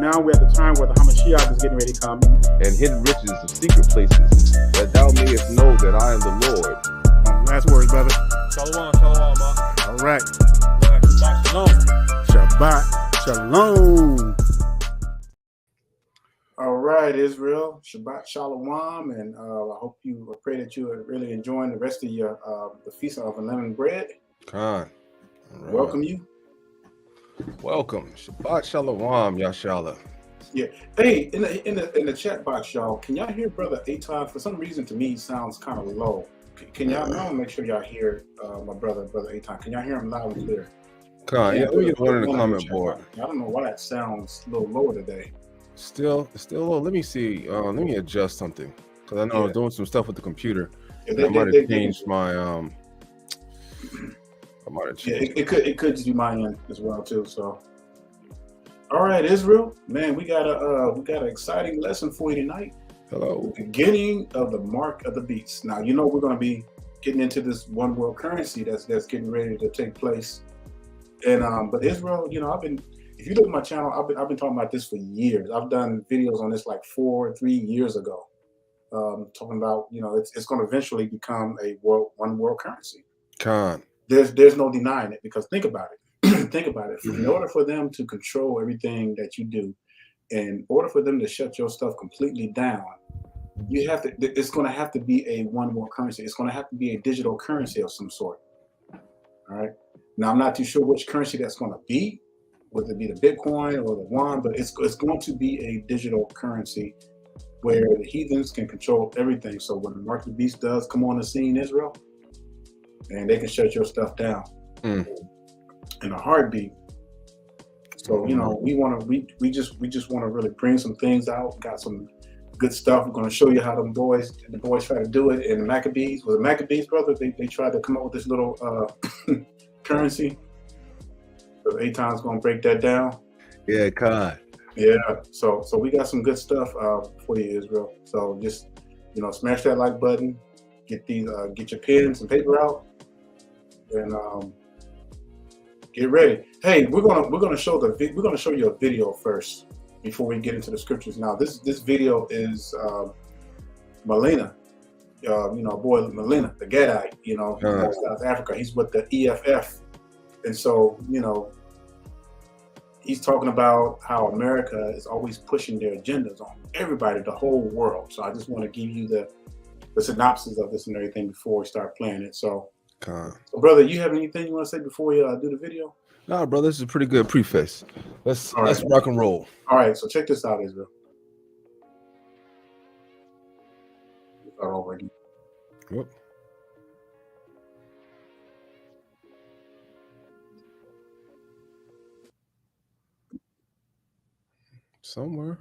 now we're at the time where the Hamashiach is getting ready to come. And hidden riches of secret places, that thou mayest know that I am the Lord. Last words, brother. Shalom, ma. All right. Shabbat shalom. Shabbat shalom. All right, Israel. Shabbat shalom, and I pray that you are really enjoying the rest of your the feast of unleavened bread. Khan. Right. Welcome you. Welcome. Shabbat shalom, Yashala. Yeah. Hey, in the chat box, y'all, can y'all hear Brother Eitan? For some reason, to me, he sounds kind of low. Can y'all now make sure y'all hear my brother Eitan? Can y'all hear him loud and clear? Khan, yeah, let me get one in the comment board. I don't know why that sounds a little lower today. Still low. Let me see. Let me adjust something because I know I was doing some stuff with the computer. Yeah, I might have changed my I might have changed. It could just be my end as well too. So, all right, Israel, man, we got an exciting lesson for you tonight. Hello. The beginning of the mark of the beast. Now, you know we're going to be getting into this one world currency that's getting ready to take place. And but Israel, you know, if you look at my channel, I've been talking about this for years. I've done videos on this like 3 years ago, talking about, you know, it's going to eventually become a one world currency. Khan. There's no denying it, because think about it. Think about it. In order for them to control everything that you do, in order for them to shut your stuff completely down, it's going to have to be a one world currency. It's going to have to be a digital currency of some sort. All right. Now, I'm not too sure which currency that's going to be, whether it be the Bitcoin or the Yuan, but it's going to be a digital currency where the heathens can control everything. So when the mark of the beast does come on the scene, Israel, and they can shut your stuff down in a heartbeat. So you know, we just want to really bring some things out. Got some good stuff. We're going to show you how the boys try to do it. And the Maccabees, brother, they tried to come up with this little currency. So Eitan's going to break that down. Yeah, God. Yeah. So we got some good stuff for you, Israel. So just, you know, smash that like button. Get your pens and paper out, and get ready. Hey, we're gonna show you a video first before we get into the scriptures. Now, this video is Melina, you know, boy Melina, the Gadite, you know, South Africa. He's with the EFF, and so, you know, he's talking about how America is always pushing their agendas on everybody, the whole world. So I just want to give you the synopsis of this and everything before we start playing it. So, brother, you have anything you want to say before we do the video? No, brother, this is a pretty good preface. Let's rock and roll. All right, so check this out, Israel. Start over again. Whoop. Somewhere.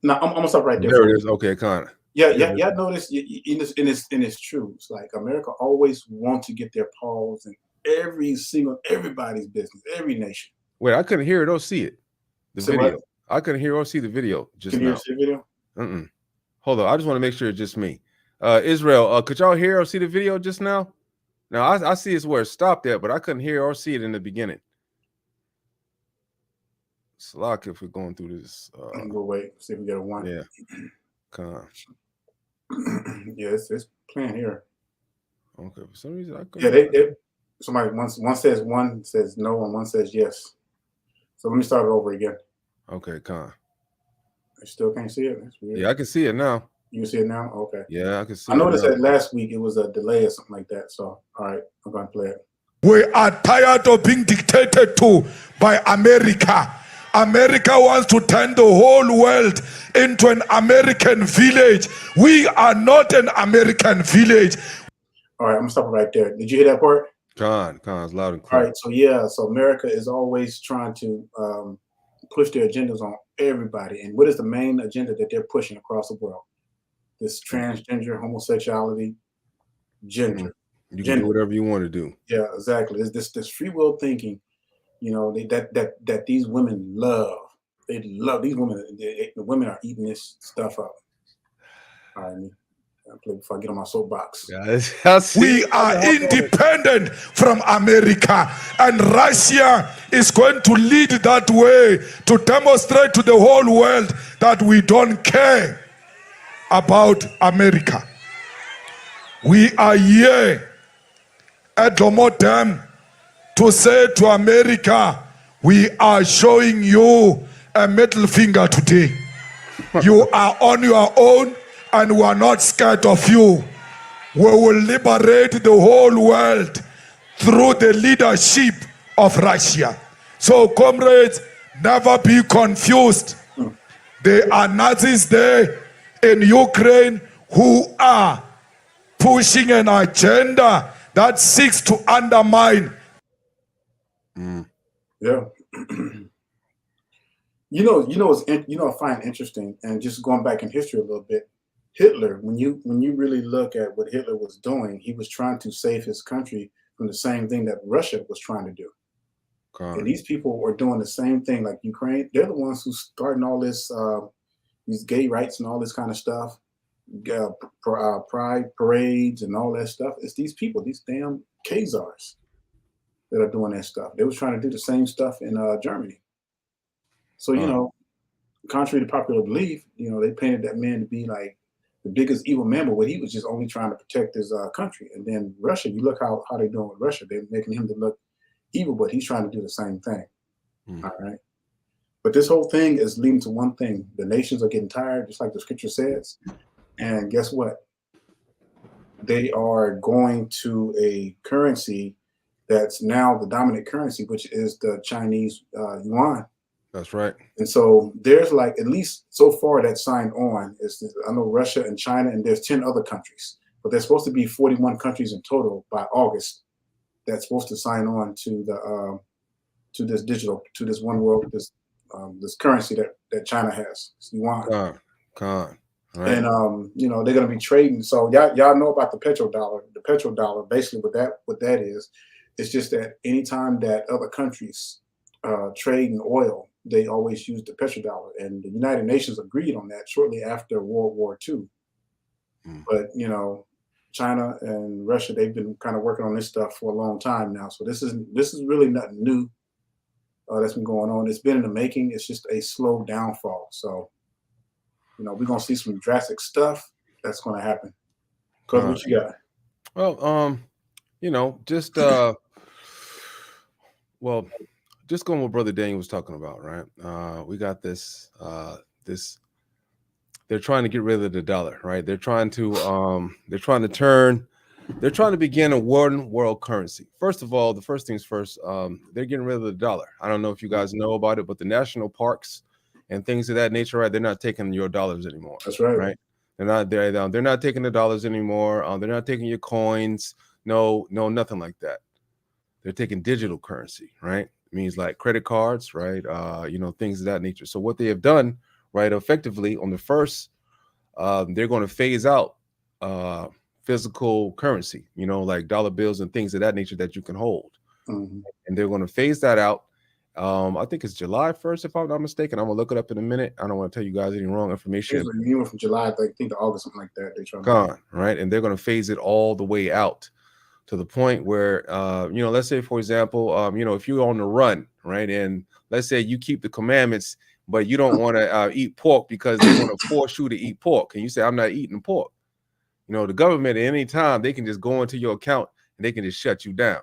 No, I'm gonna stop right there. There it is. Okay, kind of. Yeah. Notice, and it's true. It's like America always wants to get their paws in everybody's business, every nation. Wait, I couldn't hear it or see it. The So video. what? I couldn't hear or see the video just Can now. you see the video? Hold on. I just want to make sure it's just me. Israel, could y'all hear or see the video just now? Now I see it's where it stopped at, but I couldn't hear or see it in the beginning. Slack if we're going through this. We'll wait, see if we get a one. Yeah. Come on. Yeah, it's playing here. Okay, for some reason I couldn't. Yeah, somebody one says no and one says yes. So let me start it over again. Okay, con. I still can't see it. That's weird. Yeah, I can see it now. You can see it now? Okay. Yeah, I can see it. I noticed that last week it was a delay or something like that. So all right, I'm gonna play it. We are tired of being dictated to by America. America wants to turn the whole world into an American village. We are not an American village. All right, I'm gonna stop it right there. Did you hear that part? It's loud and clear. All right, so America is always trying to push their agendas on everybody. And what is the main agenda that they're pushing across the world? This transgender, homosexuality, gender. You can do whatever you want to do. Yeah, exactly. It's this free will thinking. You know, that these women love. They love these women. The women are eating this stuff up. All right, I'll play before I get on my soapbox. We are independent from America, and Russia is going to lead that way to demonstrate to the whole world that we don't care about America. We are here at Lomo Dam to say to America, we are showing you a middle finger today. You are on your own and we are not scared of you. We will liberate the whole world through the leadership of Russia. So comrades, never be confused. There are Nazis there in Ukraine who are pushing an agenda that seeks to undermine. Yeah. I find interesting, and just going back in history a little bit, Hitler, when you really look at what Hitler was doing, he was trying to save his country from the same thing that Russia was trying to do. And these people were doing the same thing, like Ukraine. They're the ones who starting all this, these gay rights and all this kind of stuff, pride parades and all that stuff. It's these people, these damn Khazars, that are doing that stuff. They was trying to do the same stuff in Germany. So, contrary to popular belief, they painted that man to be like the biggest evil man, but he was just only trying to protect his country. And then Russia, you look how they're doing with Russia. They're making him to look evil, but he's trying to do the same thing. All right. But this whole thing is leading to one thing. The nations are getting tired, just like the scripture says. And guess what? They are going to a currency that's now the dominant currency, which is the Chinese yuan. That's right. And so there's like, at least so far that's signed on, I know Russia and China, and there's 10 other countries, but there's supposed to be 41 countries in total by August that's supposed to sign on to the to this one world, this currency that China has, yuan. Right. And they're gonna be trading. So y'all know about the petrodollar. The petrodollar, basically what that is, it's just that anytime that other countries trade in oil, they always use the petrodollar. And the United Nations agreed on that shortly after World War II. But China and Russia, they've been kind of working on this stuff for a long time now. So this is really nothing new that's been going on. It's been in the making. It's just a slow downfall. So we're gonna see some drastic stuff that's gonna happen. Cause what you got? Well, just just going what Brother Daniel was talking about, right? We got this. They're trying to get rid of the dollar, right? They're trying to begin a world currency. First of all, the first things first, they're getting rid of the dollar. I don't know if you guys know about it, but the national parks and things of that nature, right? They're not taking your dollars anymore. That's right. Right? They're not taking the dollars anymore. They're not taking your coins. No, nothing like that. They're taking digital currency, right? It means like credit cards, right? Things of that nature. So what they have done, right, effectively on the first, they're going to phase out physical currency, like dollar bills and things of that nature that you can hold. And they're going to phase that out. I think it's July 1st, if I'm not mistaken. I'm gonna look it up in a minute. I don't want to tell you guys any wrong information. You went from July, I think, to August, something like that. They try right, and they're gonna phase it all the way out to the point where, let's say, for example, if you're on the run, right, and let's say you keep the commandments, but you don't want to eat pork because they want to force you to eat pork, and you say, I'm not eating pork. The government at any time, they can just go into your account and they can just shut you down.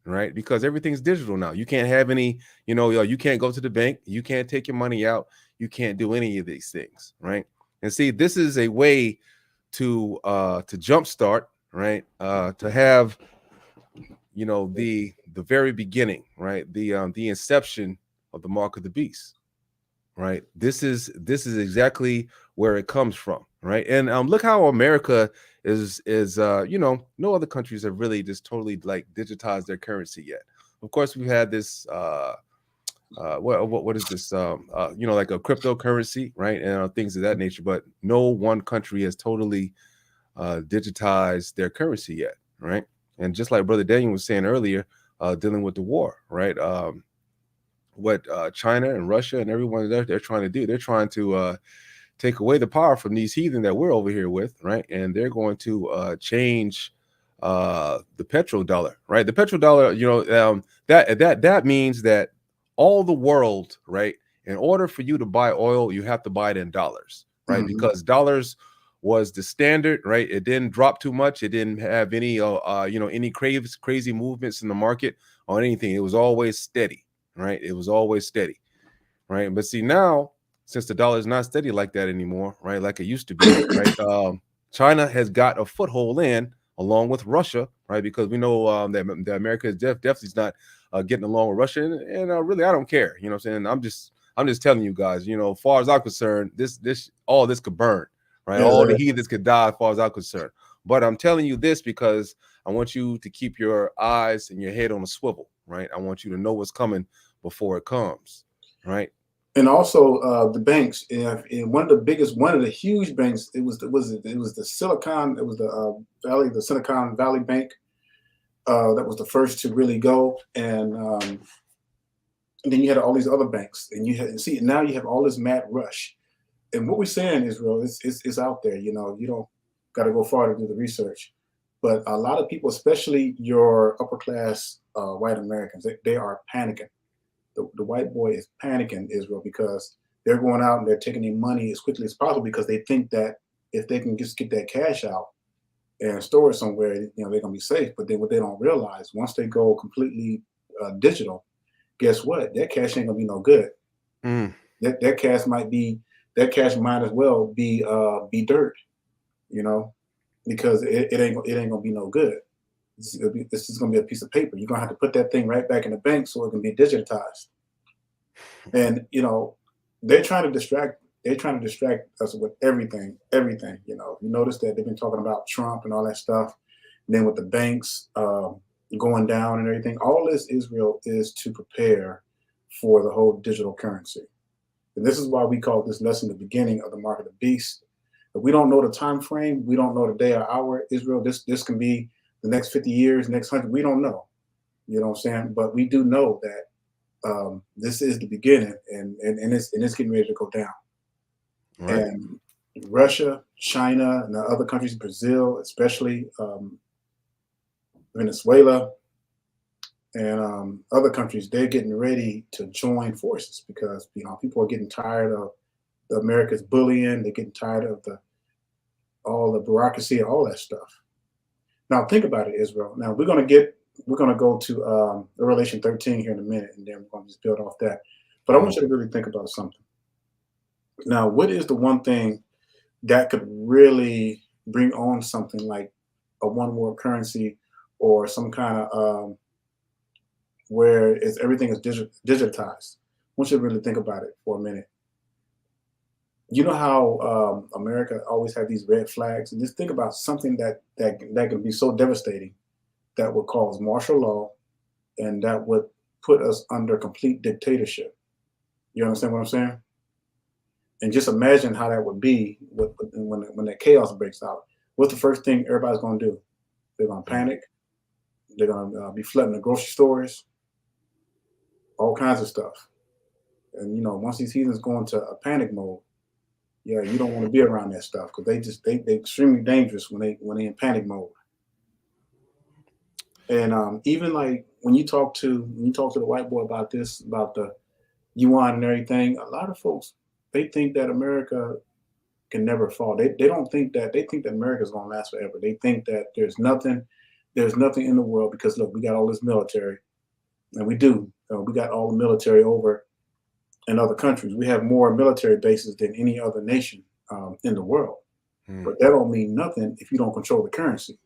Right, because everything's digital now. You can't have any, you can't go to the bank, you can't take your money out, you can't do any of these things, right? And see, this is a way to jumpstart, right? To have, the very beginning, right? The inception of the mark of the beast, right? This is exactly where it comes from, right? And look how America is no other countries have really just totally like digitized their currency yet. Of course, we've had this what is this like a cryptocurrency, right, and things of that nature, but no one country has totally digitized their currency yet, right? And just like Brother Daniel was saying earlier, dealing with the war, right? What China and Russia and everyone they're trying to do, they're trying to take away the power from these heathen that we're over here with, right? And they're going to change the petrodollar, right? The petrodollar, that means that all the world, right? In order for you to buy oil, you have to buy it in dollars, right? Because dollars was the standard, right? It didn't drop too much. It didn't have any, any crazy movements in the market or anything. It was always steady, right? It was always steady, right? But see now, since the dollar is not steady like that anymore, right? Like it used to be, right? China has got a foothold in, along with Russia, right? Because we know that America is definitely is not getting along with Russia, and really, I don't care. You know what I'm saying? I'm just telling you guys. You know, as far as I'm concerned, all this could burn, right? Yeah. All the heathens could die, as far as I'm concerned. But I'm telling you this because I want you to keep your eyes and your head on a swivel, right? I want you to know what's coming before it comes, right? And also the banks. And one of the huge banks. It was the Silicon Valley Bank. That was the first to really go, and then you had all these other banks, and now you have all this mad rush. And what we're saying is, real. It's out there. You know, you don't got to go far to do the research, but a lot of people, especially your upper class white Americans, they are panicking. The white boy is panicking, Israel, because they're going out and they're taking their money as quickly as possible because they think that if they can just get that cash out and store it somewhere, you know, they're gonna be safe. But then what they don't realize, once they go completely digital, guess what? That cash ain't gonna be no good. That cash might as well be dirt, you know, because it ain't gonna be no good. This is gonna be a piece of paper. You're gonna have to put that thing right back in the bank so it can be digitized. And you know, they're trying to distract us with everything. You know, you notice that they've been talking about Trump and all that stuff. And then with the banks going down and everything, all this Israel is to prepare for the whole digital currency. And this is why we call this lesson the beginning of the mark of the beast. If we don't know the time frame, we don't know the day or hour, Israel, this can be the next 50 years, next 100, we don't know. You know what I'm saying? But we do know that this is the beginning, and it's getting ready to go down. Right. And Russia, China, and the other countries, Brazil, especially Venezuela, and other countries, they're getting ready to join forces because, you know, people are getting tired of America's bullying. They're getting tired of all the bureaucracy and all that stuff. Now think about it, Israel. Now we're gonna go to Revelation 13 here in a minute, and then we're gonna just build off that. But I want you to really think about something. Now, what is the one thing that could really bring on something like a one world currency or some kind of where everything is digitized? I want you to really think about it for a minute. You know how America always had these red flags, and just think about something that could be so devastating that would cause martial law, and that would put us under complete dictatorship. You understand what I'm saying? And just imagine how that would be when that chaos breaks out. What's the first thing everybody's going to do? They're going to panic. They're going to be flooding the grocery stores, all kinds of stuff. And you know, once these heathens go into a panic mode, yeah, you don't want to be around that stuff because they extremely dangerous when they in panic mode. And even like when you talk to the white boy about the yuan and everything, a lot of folks, they think that America can never fall. They don't think that. They think that America's gonna last forever. They think that there's nothing in the world because look, we got all this military, and we do. We got all the military over in other countries. We have more military bases than any other nation in the world. But that don't mean nothing if you don't control the currency.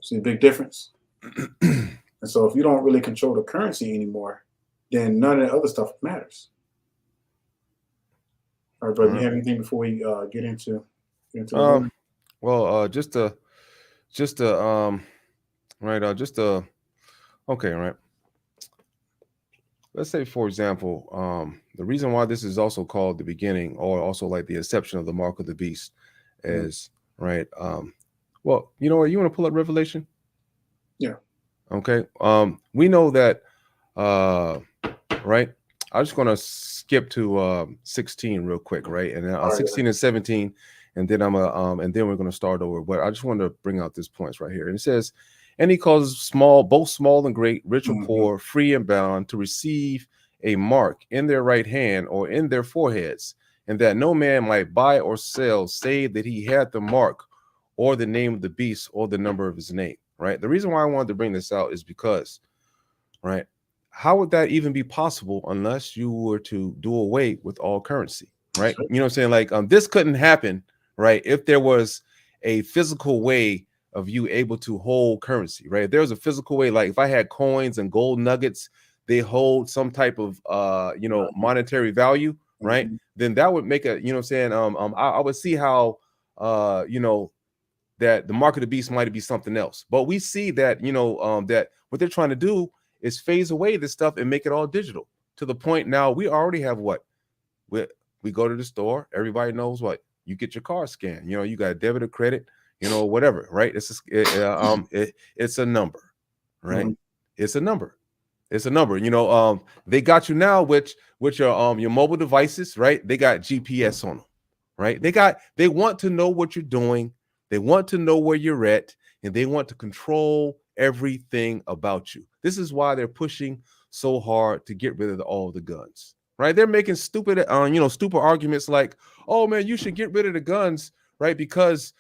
See the big difference? And so if you don't really control the currency anymore, then none of the other stuff matters. All right, brother, you have anything before we get into well, okay, right. Let's say, for example, the reason why this is also called the beginning, or also like the inception of the mark of the beast, is right. Well, you know what? You want to pull up Revelation? Yeah. Okay. We know that, right? I'm just gonna skip to 16 real quick, right? And then 16 and 17, and then and then we're gonna start over. But I just want to bring out these points right here. And it says, And he causes small, both small and great, rich or Mhm. poor, free and bound, to receive a mark in their right hand or in their foreheads, and that no man might buy or sell save that he had the mark or the name of the beast or the number of his name. Right. The reason why I wanted to bring this out is because, right, how would that even be possible unless you were to do away with all currency? Right. Sure. You know what I'm saying? Like this couldn't happen, right, if there was a physical way of you able to hold currency, right? If there was a physical way, like if I had coins and gold nuggets, they hold some type of monetary value, right? Mhm. Then that would make a, you know what I'm saying? I would see how that the mark of the beast might be something else. But we see that, that what they're trying to do is phase away this stuff and make it all digital, to the point now we already have what? We go to the store, everybody knows what? You get your card scanned, you got debit or credit, whatever, right? It's a number, right? Mhm. It's a number. It's a number. They got you now with your mobile devices, right? They got GPS on them, right? They want to know what you're doing. They want to know where you're at, and they want to control everything about you. This is why they're pushing so hard to get rid of all the guns, right? They're making stupid, stupid arguments like, "Oh man, you should get rid of the guns, right? Because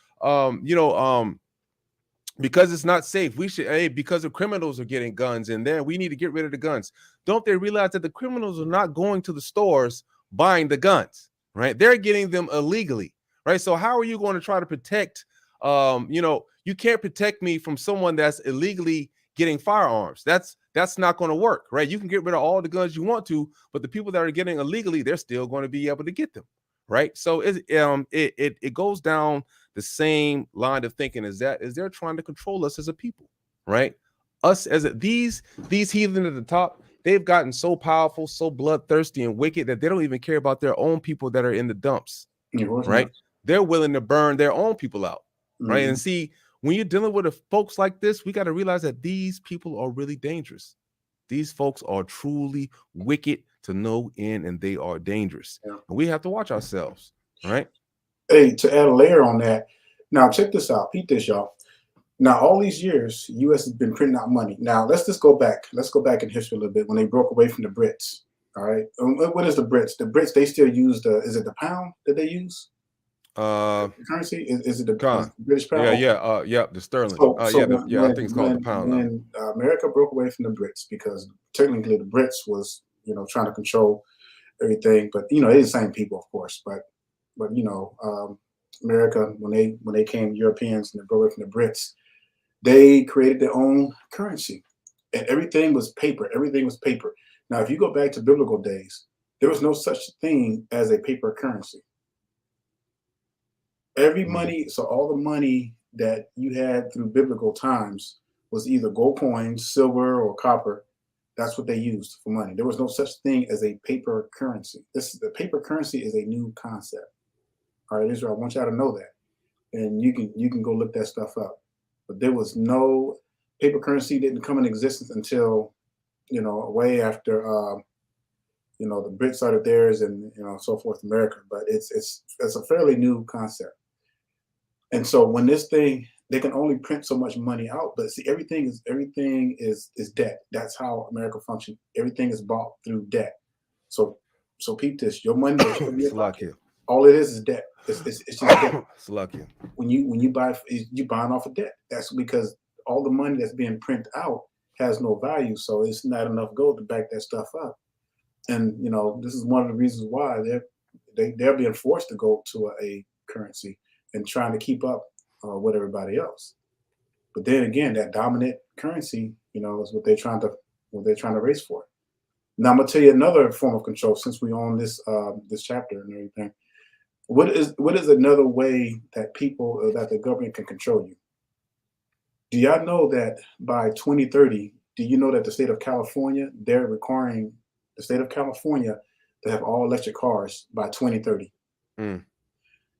because it's not safe. We should, because the criminals are getting guns, and then we need to get rid of the guns." Don't they realize that the criminals are not going to the stores buying the guns, right? They're getting them illegally, right? So how are you going to try to protect? You can't protect me from someone that's illegally getting firearms. That's not going to work, right? You can get rid of all the guns you want to, but the people that are getting illegally, they're still going to be able to get them, right? So it goes down the same line of thinking as that, is they're trying to control us as a people, right? Us as these heathen at the top, they've gotten so powerful, so bloodthirsty and wicked that they don't even care about their own people that are in the dumps, Yeah, of course right? not. They're willing to burn their own people out, right? Mhm. And see, when you're dealing with folks like this, we got to realize that these people are really dangerous. These folks are truly wicked to no end, and they are dangerous. Yeah. And we have to watch ourselves, right? Hey, to add a layer on that, now check this out. Peep this, y'all. Now, all these years, U.S. has been printing out money. Now, let's just go back. Let's go back in history a little bit when they broke away from the Brits. All right. What is the Brits? The Brits, they still use is it the pound that they use? The currency? Is it the British pound? The sterling. So I think it's called the pound now. when America broke away from the Brits, because technically the Brits was, trying to control everything, but they're the same people, of course. But America, when they came, Europeans, and they broke away from the Brits, they created their own currency, and everything was paper. Everything was paper. Now, if you go back to biblical days, there was no such thing as a paper currency. Every money, so all the money that you had through biblical times was either gold coins, silver, or copper. That's what they used for money. There was no such thing as a paper currency. The paper currency is a new concept. All right, Israel, I want y'all to know that, and you can go look that stuff up. But there was no paper currency, didn't come in existence until way after the Brits started theirs, and so forth, America. But it's a fairly new concept. And so when this thing, they can only print so much money out, but see, everything is debt. That's how America functions. Everything is bought through debt. So peep this: your money, all it is debt. It's just debt. It's lucky. When you buy, you buying off of debt. That's because all the money that's being printed out has no value, so it's not enough gold to back that stuff up. And this is one of the reasons why they're being forced to go to a currency and trying to keep up with everybody else. But then again, that dominant currency, is what they're trying to race for. Now I'm gonna tell you another form of control, since we own this chapter and everything. What is another way that the government can control you? Do y'all know that by 2030, do you know that the state of California, they're requiring the state of California to have all electric cars by 2030?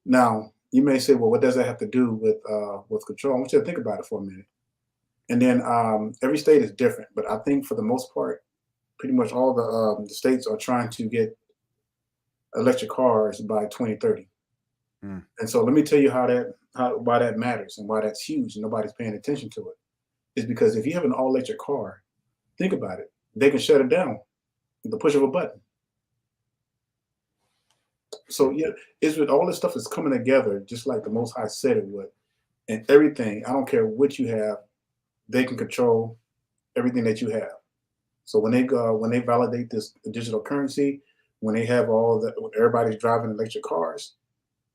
Now, you may say, well, what does that have to do with control? I want you to think about it for a minute. And then every state is different, but I think for the most part, pretty much all the states are trying to get electric cars by 2030. And so let me tell you why that matters and why that's huge and nobody's paying attention to it. is because if you have an all-electric car, think about it. They can shut it down with the push of a button. So yeah, it's with all this stuff is coming together, just like the Most High said it would, and everything. I don't care what you have, they can control everything that you have. So when they validate this digital currency, when they have all that, everybody's driving electric cars,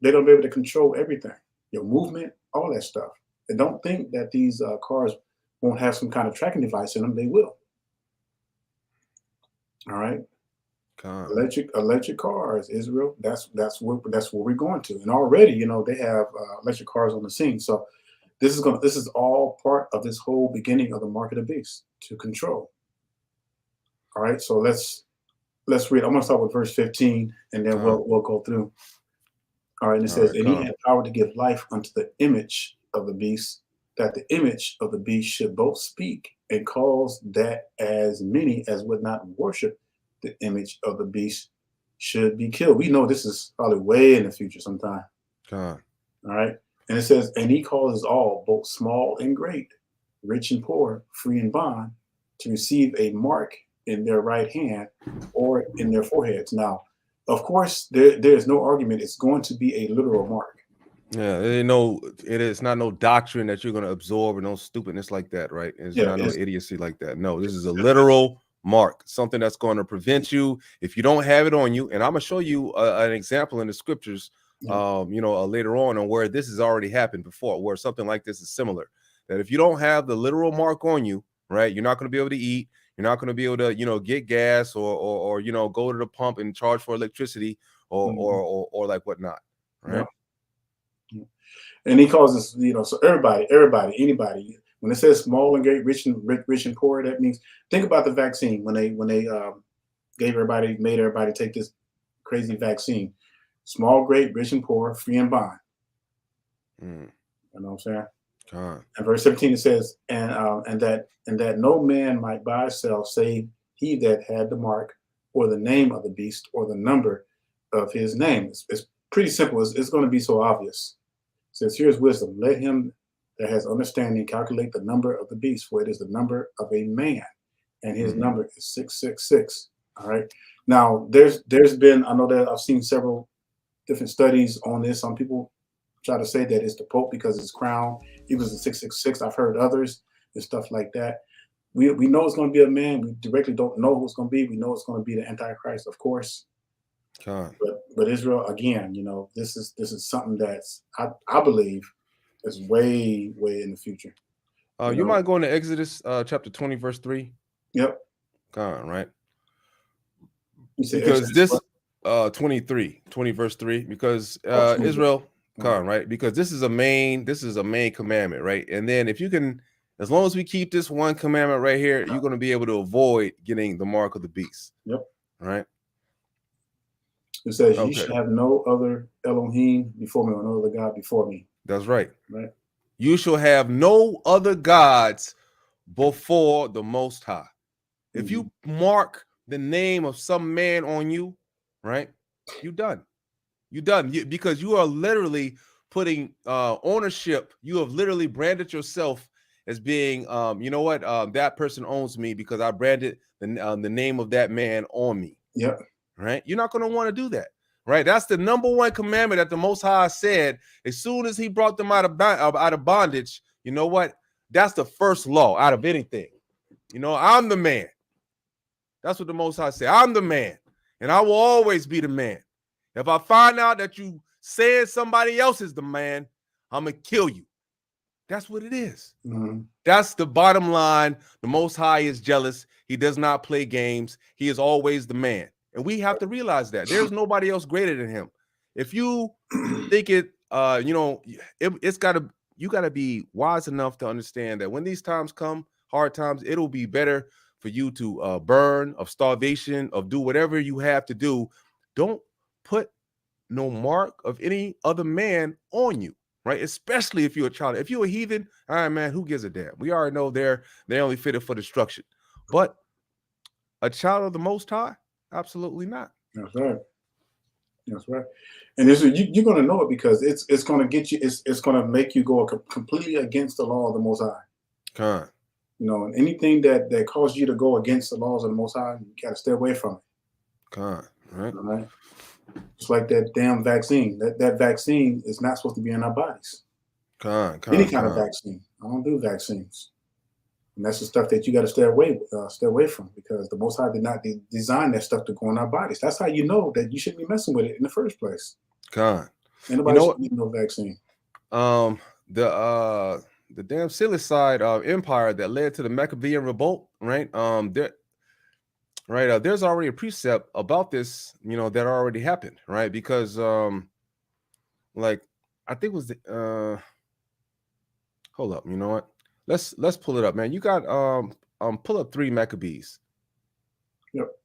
they're gonna be able to control everything, your movement, all that stuff. And don't think that these cars won't have some kind of tracking device in them. They will. All right. Electric cars, Israel. That's where we're going to. And already, you know, they have electric cars on the scene. So this is all part of this whole beginning of the mark of the beast to control. All right. So let's read. I'm gonna start with verse 15, and then we'll go through. All right. And it says, and he had power to give life unto the image of the beast, that the image of the beast should both speak and cause that as many as would not worship the image of the beast should be killed. We know this is probably way in the future sometime. All right. And it says, and he causes all, both small and great, rich and poor, free and bond, to receive a mark in their right hand or in their foreheads. Now, of course, there's no argument. It's going to be a literal mark. Yeah, it is not no doctrine that you're going to absorb or no stupidness like that, right? It's not no idiocy like that. No, this is a literal mark, something that's going to prevent you if you don't have it on you. And I'm gonna show you an example in the scriptures, later on where this has already happened before, where something like this is similar. That if you don't have the literal mark on you, right, you're not going to be able to eat. You're not going to be able to, get gas or go to the pump and charge for electricity or like whatnot, right? Yeah. And he causes, so everybody, anybody. When it says small and great, rich and poor, that means, think about the vaccine when they made everybody take this crazy vaccine. Small, great, rich and poor, free and bond. You know what I'm saying? And verse 17 it says, and that no man might buy or sell save he that had the mark or the name of the beast or the number of his name. It's pretty simple. It's going to be so obvious. It says, here's wisdom. Let him that has understanding calculate the number of the beast, for it is the number of a man, and his number is 666. All right. Now there's been, I know that I've seen several different studies on this. Some people try to say that it's the Pope because his crown equals the 666. I've heard others and stuff like that. We know it's going to be a man. We directly don't know who it's going to be. We know it's going to be the Antichrist, of course. But Israel, again, this is something that's I believe is way in the future. You might go into Exodus chapter 20 verse 3. Yep. Right. Because this 20 verse 3, because Israel, right? Because this is a main commandment, right? And then if you can, as long as we keep this one commandment right here, you're going to be able to avoid getting the mark of the beast. Yep. Right. It says, you should have no other Elohim before me, or no other God before me. That's right. Right. You shall have no other gods before the Most High. If you mark the name of some man on you, right, you're done. Because you are literally putting ownership. You have literally branded yourself as being, that person owns me because I branded the name of that man on me. Yep. Right. You're not going to want to do that. Right. That's the number one commandment that the Most High said as soon as he brought them out of bondage. You know what? That's the first law out of anything. I'm the man. That's what the Most High said. I'm the man, and I will always be the man. If I find out that you said somebody else is the man, I'm going to kill you. That's what it is. That's the bottom line. The Most High is jealous. He does not play games. He is always the man. And we have to realize that there's nobody else greater than him. If you think it, you got to be wise enough to understand that when these times come, hard times, it'll be better for you to burn, of starvation, of do whatever you have to do. Don't put no mark of any other man on you, right? Especially if you're a child. If you're a heathen, all right, man, who gives a damn? We already know they're only fitted for destruction. But a child of the Most High, absolutely not. That's right. That's right. And you're going to know it because it's going to get you. It's going to make you go completely against the law of the Most High. You know, and anything that causes you to go against the laws of the Most High, you got to stay away from it. Right. All right. It's like that damn vaccine. That vaccine is not supposed to be in our bodies. Any kind of vaccine. I don't do vaccines. And that's the stuff that you got to stay away from, because the Most High did not design that stuff to go in our bodies. That's how you know that you shouldn't be messing with it in the first place. Anybody should need no vaccine. The damn Seleucid empire that led to the Maccabean revolt, right? There's already a precept about this, that already happened, right? Because like I think it was the hold up, you know what? Let's pull it up, man. You got pull up 3 Maccabees. Yep.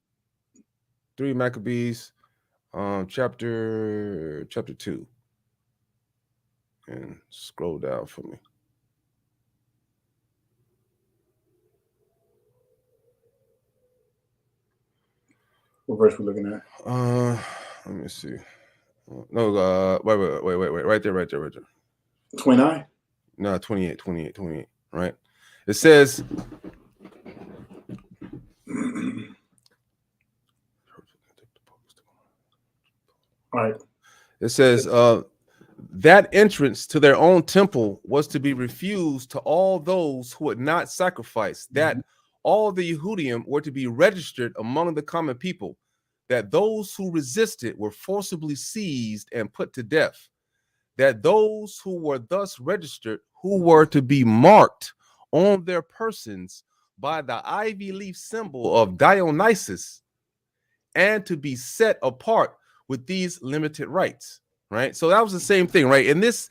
3 Maccabees, chapter 2. And scroll down for me. What verse we're looking at? Let me see. No, wait. Right there. 29? No, 28. Right. It says, all right. It says, that entrance to their own temple was to be refused to all those who would not sacrifice, that all the Yehudim were to be registered among the common people, that those who resisted were forcibly seized and put to death, that those who were thus registered, who were to be marked on their persons by the ivy leaf symbol of Dionysus, and to be set apart with these limited rights. Right. So that was the same thing, right? In this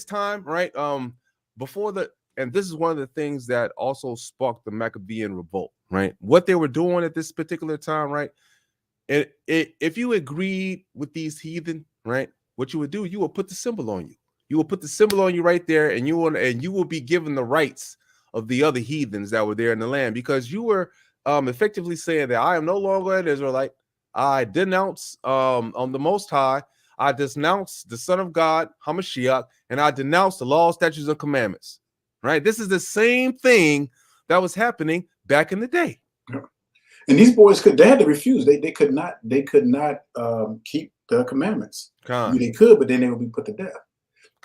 time, right? And this is one of the things that also sparked the Maccabean revolt, right? What they were doing at this particular time, right? If you agreed with these heathen, right, what you would do, you will put the symbol on you. You will put the symbol on you right there, and you will be given the rights of the other heathens that were there in the land, because you were effectively saying that I am no longer an Israelite. I denounce on the Most High. I denounce the Son of God, Hamashiach, and I denounce the law, statutes, and commandments. Right? This is the same thing that was happening back in the day. And these boys they had to refuse. They could not keep the commandments. They could, but then they would be put to death.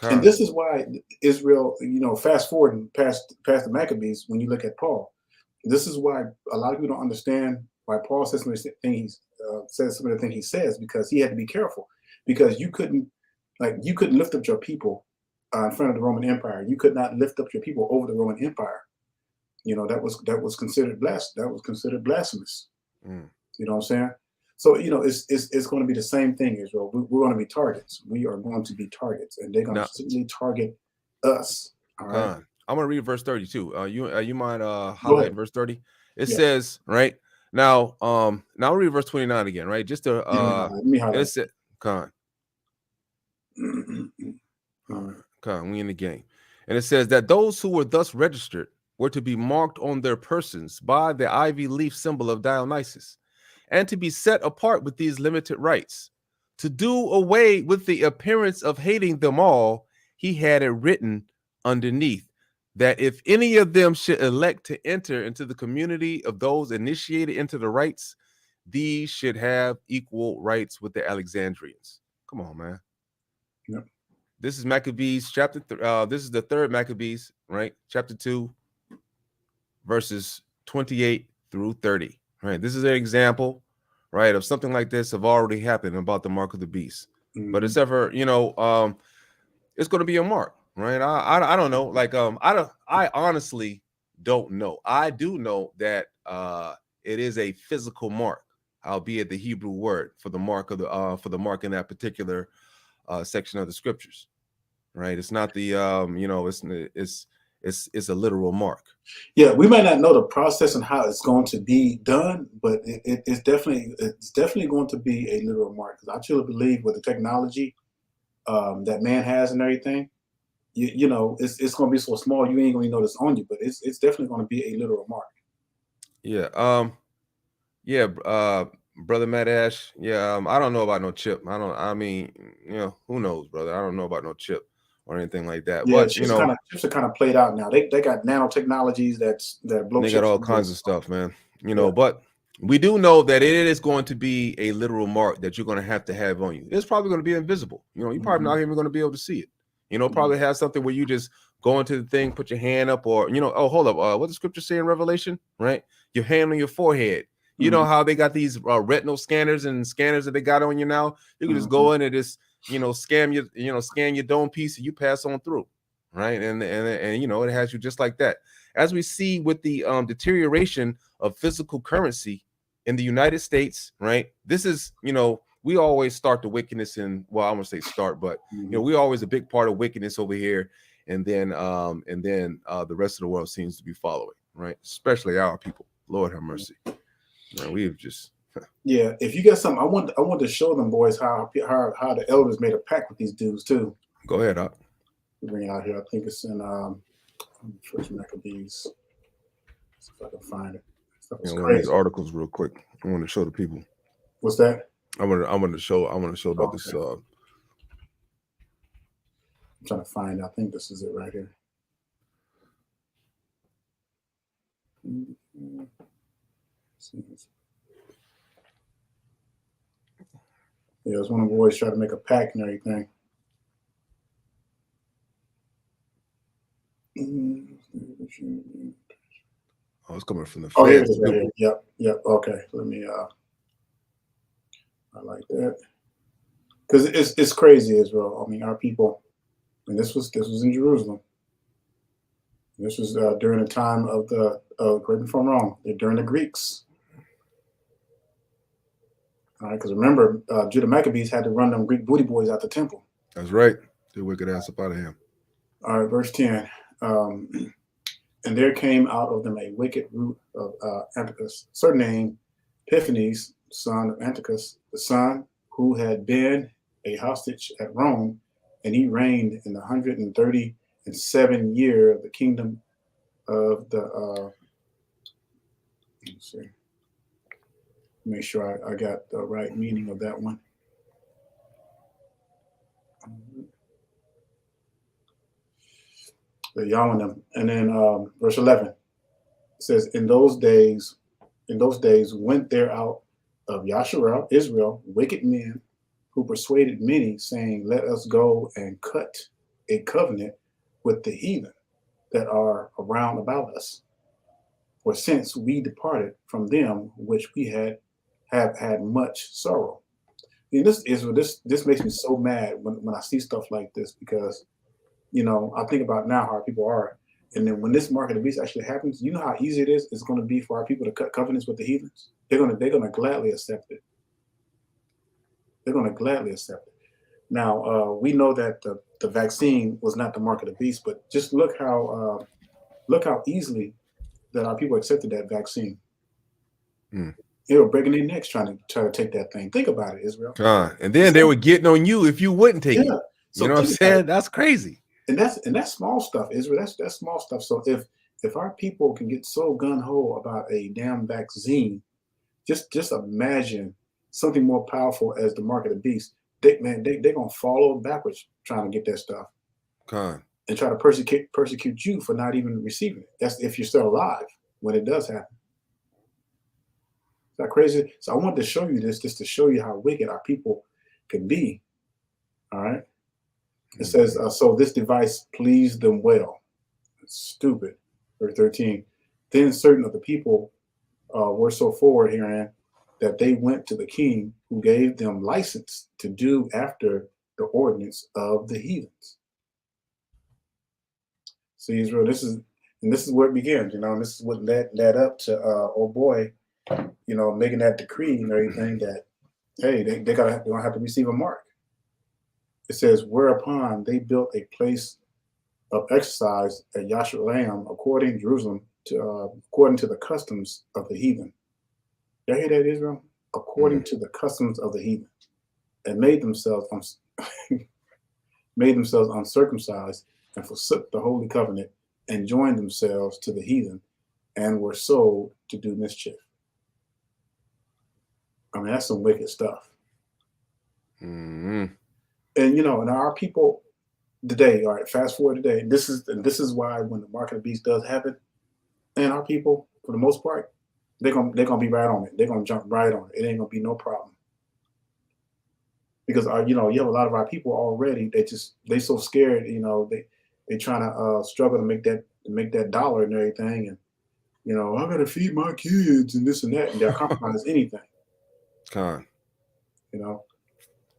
And this is why Israel, fast forward and past the Maccabees, when you look at Paul, this is why a lot of people don't understand why Paul says some of the things he says, because he had to be careful. Because you couldn't lift up your people in front of the Roman Empire. You could not lift up your people over the Roman Empire. That was considered blasphemous. You know what I'm saying? So it's going to be the same thing, Israel. We're going to be targets. We are going to be targets, and they're going to simply target us. All right. I'm going to read verse 32. You mind highlighting verse 30? It says, right now. Now I'll read verse 29 again, right? Just to let me highlight. It said, we in the game. And it says that those who were thus registered were to be marked on their persons by the ivy leaf symbol of Dionysus, and to be set apart with these limited rights. To do away with the appearance of hating them all, he had it written underneath that if any of them should elect to enter into the community of those initiated into the rites, these should have equal rights with the Alexandrians. Come on, man. Yep. This is Maccabees chapter. This is the 3rd Maccabees, right? Chapter 2, verses 28 through 30. Right. This is an example, right, of something like this have already happened about the mark of the beast. But it's ever, it's going to be a mark, right? I don't know. Like I honestly don't know. I do know that it is a physical mark, albeit the Hebrew word for the mark of the in that particular section of the scriptures, right? It's not the it's a literal mark. Yeah, we might not know the process and how it's going to be done, but it's definitely going to be a literal mark. Because I truly believe with the technology that man has and everything, it's going to be so small you ain't going to know this on you, but it's definitely going to be a literal mark. Yeah. Brother Matt Ash. Yeah. I don't know about no chip. Who knows, brother? I don't know about no chip or anything like that. Yeah, But chips are kind of played out now. They got nanotechnologies that blow they chips. got all kinds of stuff, man. Yeah. But we do know that it is going to be a literal mark that you're going to have on you. It's probably going to be invisible. You're probably not even going to be able to see it. Probably have something where you just go into the thing, put your hand up, or oh, hold up, what the scripture say in Revelation, right? Your hand on your forehead. You know how they got these retinal scanners and scanners that they got on you now? You can just go in and just scan your dome piece and you pass on through, right? And it has you just like that. As we see with the deterioration of physical currency in the United States, right? This is, we always start the wickedness in, well, I'm gonna say start, but we always a big part of wickedness over here, and then the rest of the world seems to be following, right? Especially our people. Lord have mercy. Man, we've just yeah. If you got something, I want to show them boys how the elders made a pact with these dudes too. Go ahead, Doc. Bring it out here. I think it's in First Maccabees. See if I can find it. One of these articles real quick. I want to show the people. What's that? I want to show about this. I'm trying to find it. I think this is it right here. Yeah, it's one of the boys trying to make a pact and everything. Oh, it's coming from the Oh, here it feds. is right here. Yep. Okay, let me. I like that because it's crazy, Israel. I mean, our people, and this was in Jerusalem. This was during the time of the correct me if I'm wrong. During the Greeks. All right, because remember, Judah Maccabees had to run them Greek booty boys out the temple. That's right. They wicked ass up out of him. All right, verse 10. And there came out of them a wicked root of Antiochus, surnamed Epiphanes, son of Antiochus, the son who had been a hostage at Rome, and he reigned in the 137 year of the kingdom of the. Let's see. Make sure I got the right meaning of that one. The Yawanim. And then verse 11 says, in those days went there out of Yasharel, Israel, wicked men who persuaded many, saying, let us go and cut a covenant with the heathen that are around about us. For since we departed from them, which we have had much sorrow. And this makes me so mad when I see stuff like this, because I think about now how our people are, and then when this mark of the beast actually happens, you know how easy it is. It's going to be for our people to cut covenants with the heathens. They're gonna gladly accept it. They're going to gladly accept it. Now we know that the vaccine was not the mark of the beast, but just look how easily that our people accepted that vaccine. They were breaking their necks trying to take that thing. Think about it, Israel. And then they were getting on you if you wouldn't take it. So you know what I'm saying? That's crazy. And that's small stuff, Israel. That's small stuff. So if our people can get so gung-ho about a damn vaccine, just imagine something more powerful as the mark of the beast. They're gonna follow backwards trying to get that stuff. And try to persecute you for not even receiving it. That's if you're still alive when it does happen. Is that crazy? So I wanted to show you this just to show you how wicked our people can be. All right. It says, so this device pleased them well. It's stupid. Verse 13. Then certain of the people were so forward herein that they went to the king, who gave them license to do after the ordinance of the heathens. See, Israel, this is where it begins, and this is what led up to oh boy, making that decree and everything that, hey, they're gonna have to receive a mark. It says, whereupon they built a place of exercise at Yasharim, according to the customs of the heathen. Y'all hear that, Israel? According to the customs of the heathen, and made themselves uncircumcised, and forsook the holy covenant, and joined themselves to the heathen, and were sold to do mischief. I mean, that's some wicked stuff. And and our people, today, all right, fast forward today. This is why when the market of the beast does happen, and our people, for the most part, they're gonna be right on it. They're gonna jump right on it. It ain't gonna be no problem. Because you know, you have a lot of our people already. They so scared. You know, they trying to struggle to make that dollar and everything. And you know, I gotta feed my kids and this and that, and they'll compromise anything. Con. You know,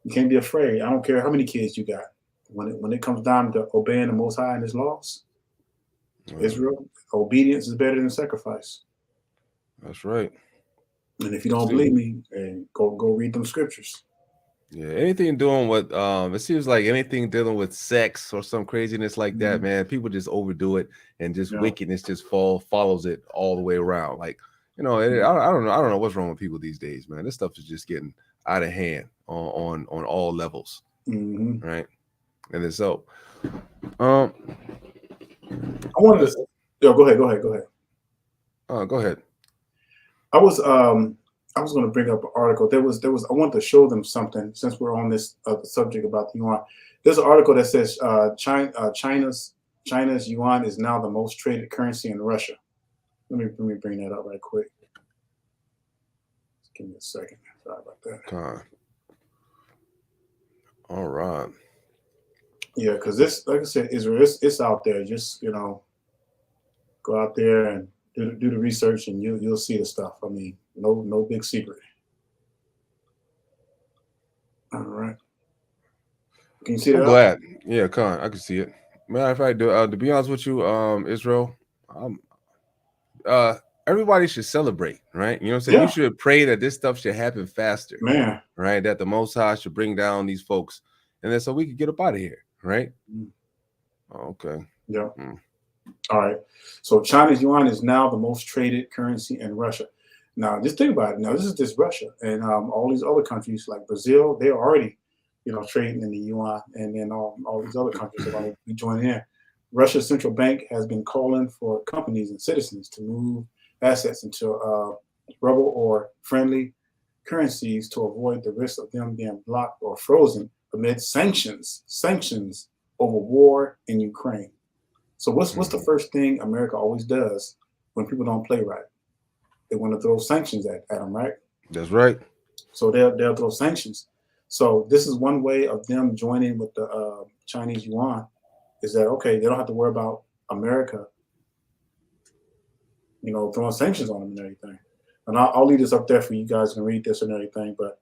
you can't be afraid. I don't care how many kids you got. When it comes down to obeying the Most High and His laws, Israel, obedience is better than sacrifice. That's right. And if you don't believe me, and go read them scriptures. Yeah, anything doing with it seems like anything dealing with sex or some craziness like that, man, people just overdo it, and just wickedness just follows it all the way around. Like, you know, I don't know what's wrong with people these days, man. This stuff is just getting out of hand on all levels, right? And then so, I wanted to. Yo, go ahead. Go ahead. I was going to bring up an article. There was. I wanted to show them something since we're on this subject about the yuan. There's an article that says China's yuan is now the most traded currency in Russia. Let me bring that up right quick. Just give me a second. Sorry about that. Okay. All right. Yeah, because this, like I said, Israel, it's out there. Just, you know, go out there and do the research, and you'll see the stuff. I mean, no big secret. All right. Can you see that? I'm glad. Yeah, Con, I can see it. Matter of fact, to be honest with you, Israel, everybody should celebrate, right? You know what I'm saying? Yeah. You should pray that this stuff should happen faster, man. Right? That the Most High should bring down these folks, and then so we could get up out of here, right? Okay. Yeah. All right. So China's yuan is now the most traded currency in Russia. Now, just think about it. Now, this is just Russia, and all these other countries like Brazil, they're already, you know, trading in the yuan, and then all these other countries are going to be joining in. Russia's central bank has been calling for companies and citizens to move assets into ruble or friendly currencies to avoid the risk of them being blocked or frozen amid sanctions over war in Ukraine. So what's the first thing America always does when people don't play right? They want to throw sanctions at them, right? That's right. So they'll throw sanctions. So this is one way of them joining with the Chinese yuan, is that, okay, they don't have to worry about America, you know, throwing sanctions on them and everything. And I'll leave this up there for you guys to read this and everything. But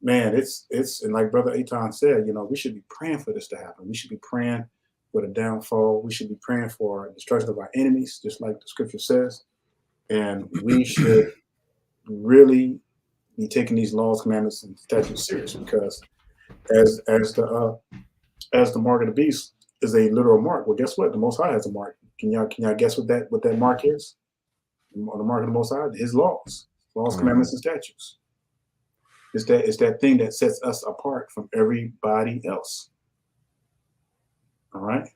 man, it's and like Brother Eitan said, you know, we should be praying for this to happen. We should be praying for the downfall. We should be praying for destruction of our enemies, just like the scripture says. And we should really be taking these laws, commandments, and statutes serious, because as the mark of the beast is a literal mark. Well, guess what? The Most High has a mark. Can y'all guess what that mark is? The mark of the Most High, His laws, commandments, and statutes. It's that thing that sets us apart from everybody else. All right.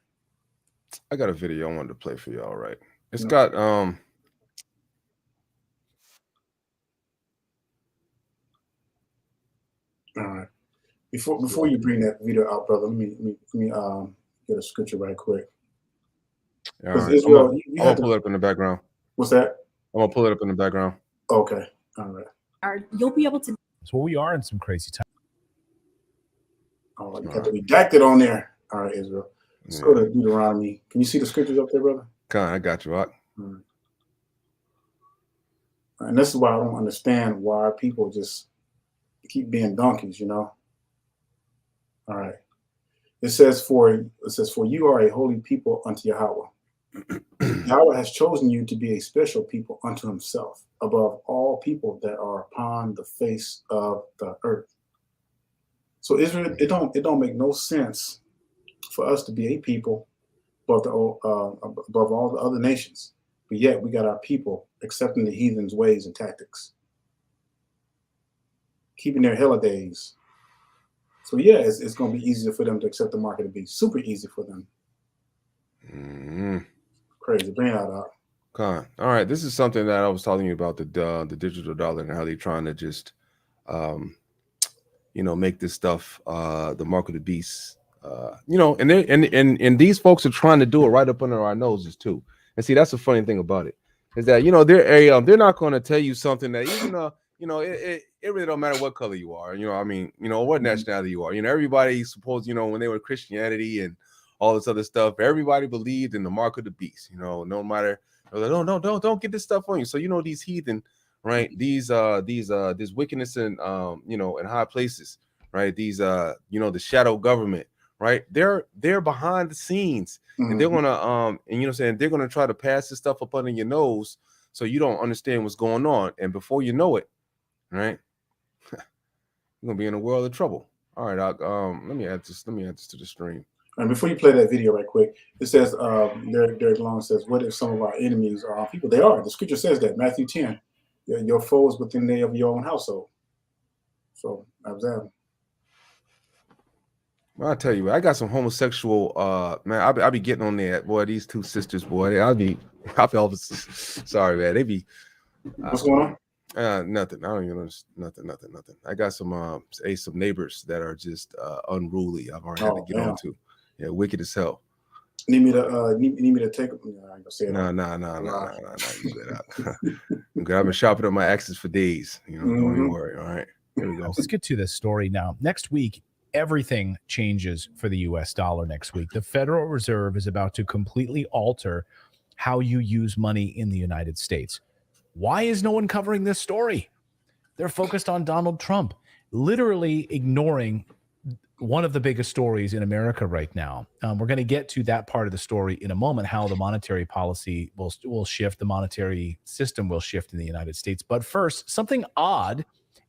I got a video I wanted to play for y'all. Right. It's got All right. Before you bring that video out, brother, let me get a scripture right quick. All right. Israel, I'm gonna pull it up in the background. What's that? I'm gonna pull it up in the background. Okay. All right. You'll be able to. So we are in some crazy times. Oh, you got to redacted on there. All right, Israel. Let's go to Deuteronomy. Can you see the scriptures up there, brother? Con, I got you. And this is why I don't understand why people just keep being donkeys, you know. All right. It says for you are a holy people unto Yahweh. Yahweh has chosen you to be a special people unto himself, above all people that are upon the face of the earth. So Israel, it don't make no sense for us to be a people above all the other nations, but yet we got our people accepting the heathens' ways and tactics, keeping their holidays. So yeah, it's going to be easier for them to accept the mark of the beast. Super easy for them. Crazy. Bring it out. Con. All right, this is something that I was telling you about, the digital dollar and how they're trying to just, make this stuff the mark of the beast You know, and these folks are trying to do it right up under our noses too. And see, that's the funny thing about it is that, you know, they're not going to tell you something that even you know, it really don't matter what color you are, you know, I mean, you know, what nationality you are, you know, everybody supposed, you know, when they were Christianity and all this other stuff, everybody believed in the mark of the beast, you know, no matter, like, don't get this stuff on you. So, you know, these heathen, right? These wickedness in you know, in high places, right? These you know, the shadow government, right? They're behind the scenes, and they're gonna and you know, saying they're gonna try to pass this stuff up under your nose so you don't understand what's going on, and before you know it, right, you're gonna be in a world of trouble. All right, let me add this to the stream. And before you play that video right quick, it says, Derek Long says, what if some of our enemies are our people? They are. The scripture says that, Matthew 10, your foes within the of your own household. So that was that. Well, I'll tell you, I got some homosexual, man, I'll be getting on there, boy, these two sisters, boy, I'll be sorry, man, they be. What's going on? Nothing. I don't even know. Nothing. I got some neighbors that are just unruly. I've already had to get on to. Yeah, wicked as hell. Need me to take them? No, I ain't gonna say it. No. You better. Okay, I've been shopping up my exes for days. You know, don't even worry. All right, here we go. Let's get to this story now. Next week, everything changes for the U.S. dollar. Next week, the Federal Reserve is about to completely alter how you use money in the United States. Why is no one covering this story? They're focused on Donald Trump, literally ignoring one of the biggest stories in America right now. We're going to get to that part of the story in a moment, how the monetary policy will shift, the monetary system will shift in the United States. But first, something odd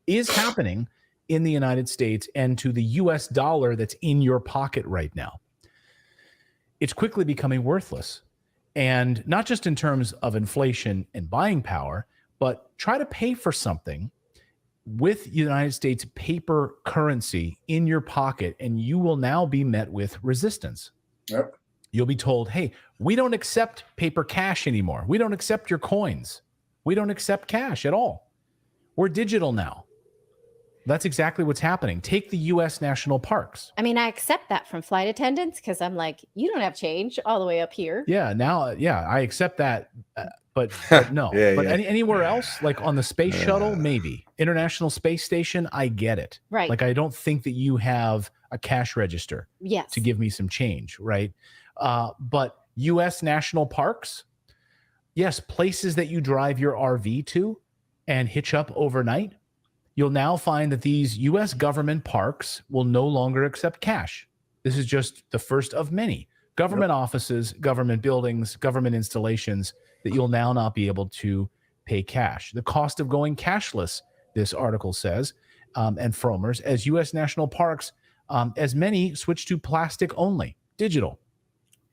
is happening in the United States and to the U.S. dollar that's in your pocket right now. It's quickly becoming worthless. And not just in terms of inflation and buying power, but try to pay for something with United States paper currency in your pocket, and you will now be met with resistance. Yep. You'll be told, hey, we don't accept paper cash anymore. We don't accept your coins. We don't accept cash at all. We're digital now. That's exactly what's happening. Take the U.S. national parks. I mean, I accept that from flight attendants because I'm like, you don't have change all the way up here. Yeah, now, I accept that, but no. Anywhere else, like on the space shuttle, maybe. International Space Station, I get it. Right. Like, I don't think that you have a cash register to give me some change, right? But U.S. national parks, yes, places that you drive your RV to and hitch up overnight, you'll now find that these U.S. government parks will no longer accept cash. This is just the first of many government offices, government buildings, government installations that you'll now not be able to pay cash. The cost of going cashless, this article says, and Fromers, as U.S. national parks, as many switch to plastic only, digital.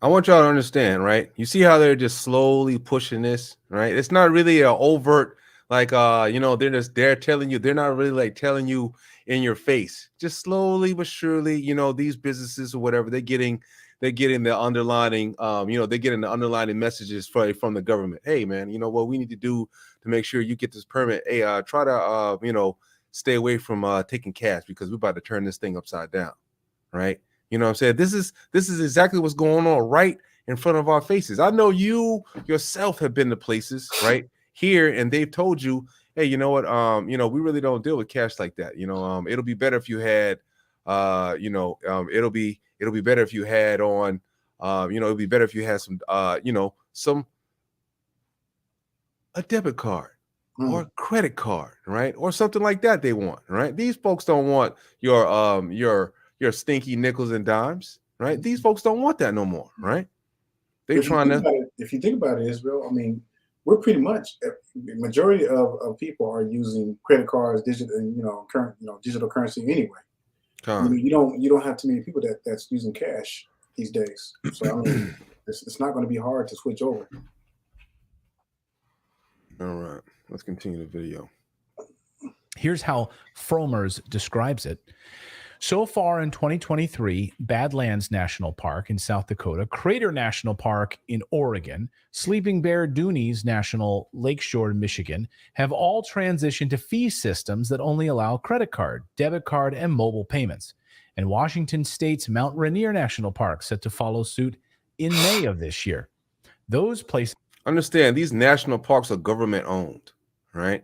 I want y'all to understand, right? You see how they're just slowly pushing this, right? It's not really an overt, like, you know, they're telling you, they're not really like telling you in your face, just slowly but surely, you know, these businesses or whatever, they're getting the underlining, you know, they're getting the underlining messages from the government. Hey, man, you know what we need to do to make sure you get this permit? Hey, try to, you know, stay away from taking cash because we're about to turn this thing upside down, right? You know what I'm saying? This is exactly what's going on right in front of our faces. I know you yourself have been to places, right, here, and they've told you, hey, you know what, you know, we really don't deal with cash like that. You know, it'll be better if you had, you know, it'll be better if you had on, you know, it'd be better if you had some, you know, a debit card or a credit card, right, or something like that. They want, right? These folks don't want your stinky nickels and dimes, right? These folks don't want that no more, right? They're trying to. If you think about it, Israel, I mean, we're pretty much the majority of people are using credit cards, digital, and digital currency anyway. You don't have too many people that's using cash these days. So I mean, it's not going to be hard to switch over. All right, let's continue the video. Here's how Fromers describes it. So far in 2023, Badlands National Park in South Dakota, Crater National Park in Oregon, Sleeping Bear Dunes National Lakeshore, Michigan, have all transitioned to fee systems that only allow credit card, debit card, and mobile payments. And Washington State's Mount Rainier National Park set to follow suit in May of this year. Those places. Understand, these national parks are government owned, right?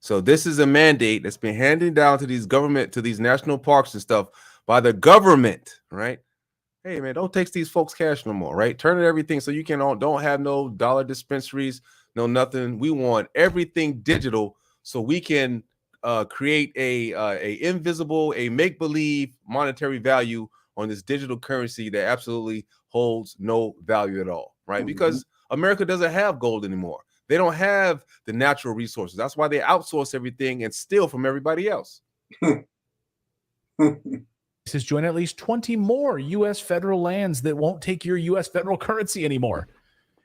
So this is a mandate that's been handed down to these national parks and stuff by the government, right? Hey man, don't take these folks cash no more, right? Turn it everything so you don't have no dollar dispensaries, no nothing. We want everything digital so we can create a invisible, a make-believe monetary value on this digital currency that absolutely holds no value at all, right? Because America doesn't have gold anymore. They don't have the natural resources. That's why they outsource everything and steal from everybody else. Join at least 20 more U.S. federal lands that won't take your U.S. federal currency anymore,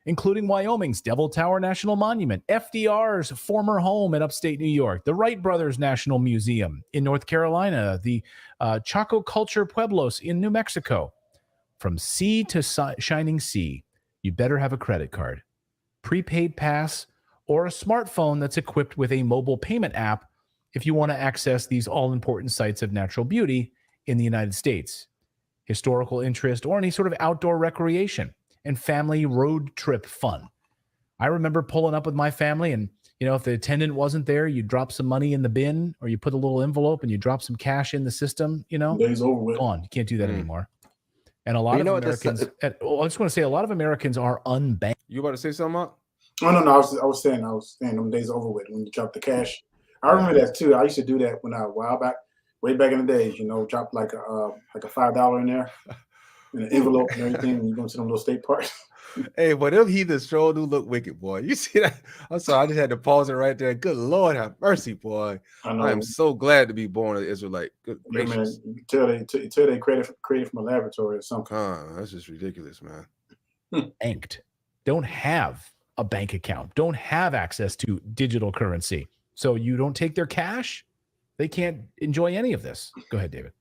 including Wyoming's Devil Tower National Monument, FDR's former home in upstate New York, the Wright Brothers National Museum in North Carolina, the Chaco Culture Pueblos in New Mexico. From sea to shining sea, you better have a credit card, prepaid pass, or a smartphone that's equipped with a mobile payment app if you want to access these all-important sites of natural beauty in the United States, historical interest, or any sort of outdoor recreation and family road trip fun. I remember pulling up with my family, and if the attendant wasn't there, you drop some money in the bin, or you put a little envelope and you drop some cash in the system. Days over with. Gone. You can't do that anymore. And a lot of Americans, I just want to say, a lot of Americans are unbanked. You about to say something, Mark? Oh no, I was saying them days over with when you drop the cash. I remember that too. I used to do that when a while back, way back in the days. Drop like a $5 in there, in an envelope and everything. When you go to them little state parks. Hey, but them heathens sure do look wicked, boy. You see that? I'm sorry, I just had to pause it right there. Good Lord, have mercy, boy. I am so glad to be born an Israelite. Good gracious. Man, tell they created from a laboratory or something. That's just ridiculous, man. Banked. Don't have a bank account. Don't have access to digital currency. So you don't take their cash. They can't enjoy any of this. Go ahead, David.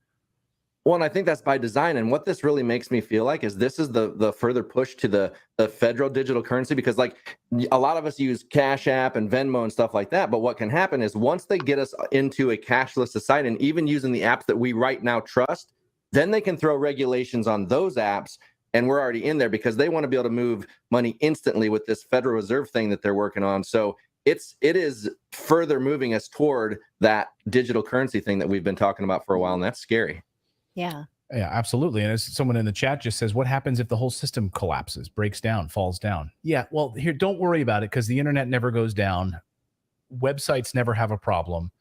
Well, and I think that's by design. And what this really makes me feel like is this is the further push to the federal digital currency, because like a lot of us use Cash App and Venmo and stuff like that. But what can happen is once they get us into a cashless society, and even using the apps that we right now trust, then they can throw regulations on those apps. And we're already in there because they want to be able to move money instantly with this Federal Reserve thing that they're working on. So it is further moving us toward that digital currency thing that we've been talking about for a while. And that's scary. Yeah. Yeah, absolutely. And as someone in the chat just says, what happens if the whole system collapses, breaks down, falls down? Yeah, well, here, don't worry about it because the internet never goes down. Websites never have a problem.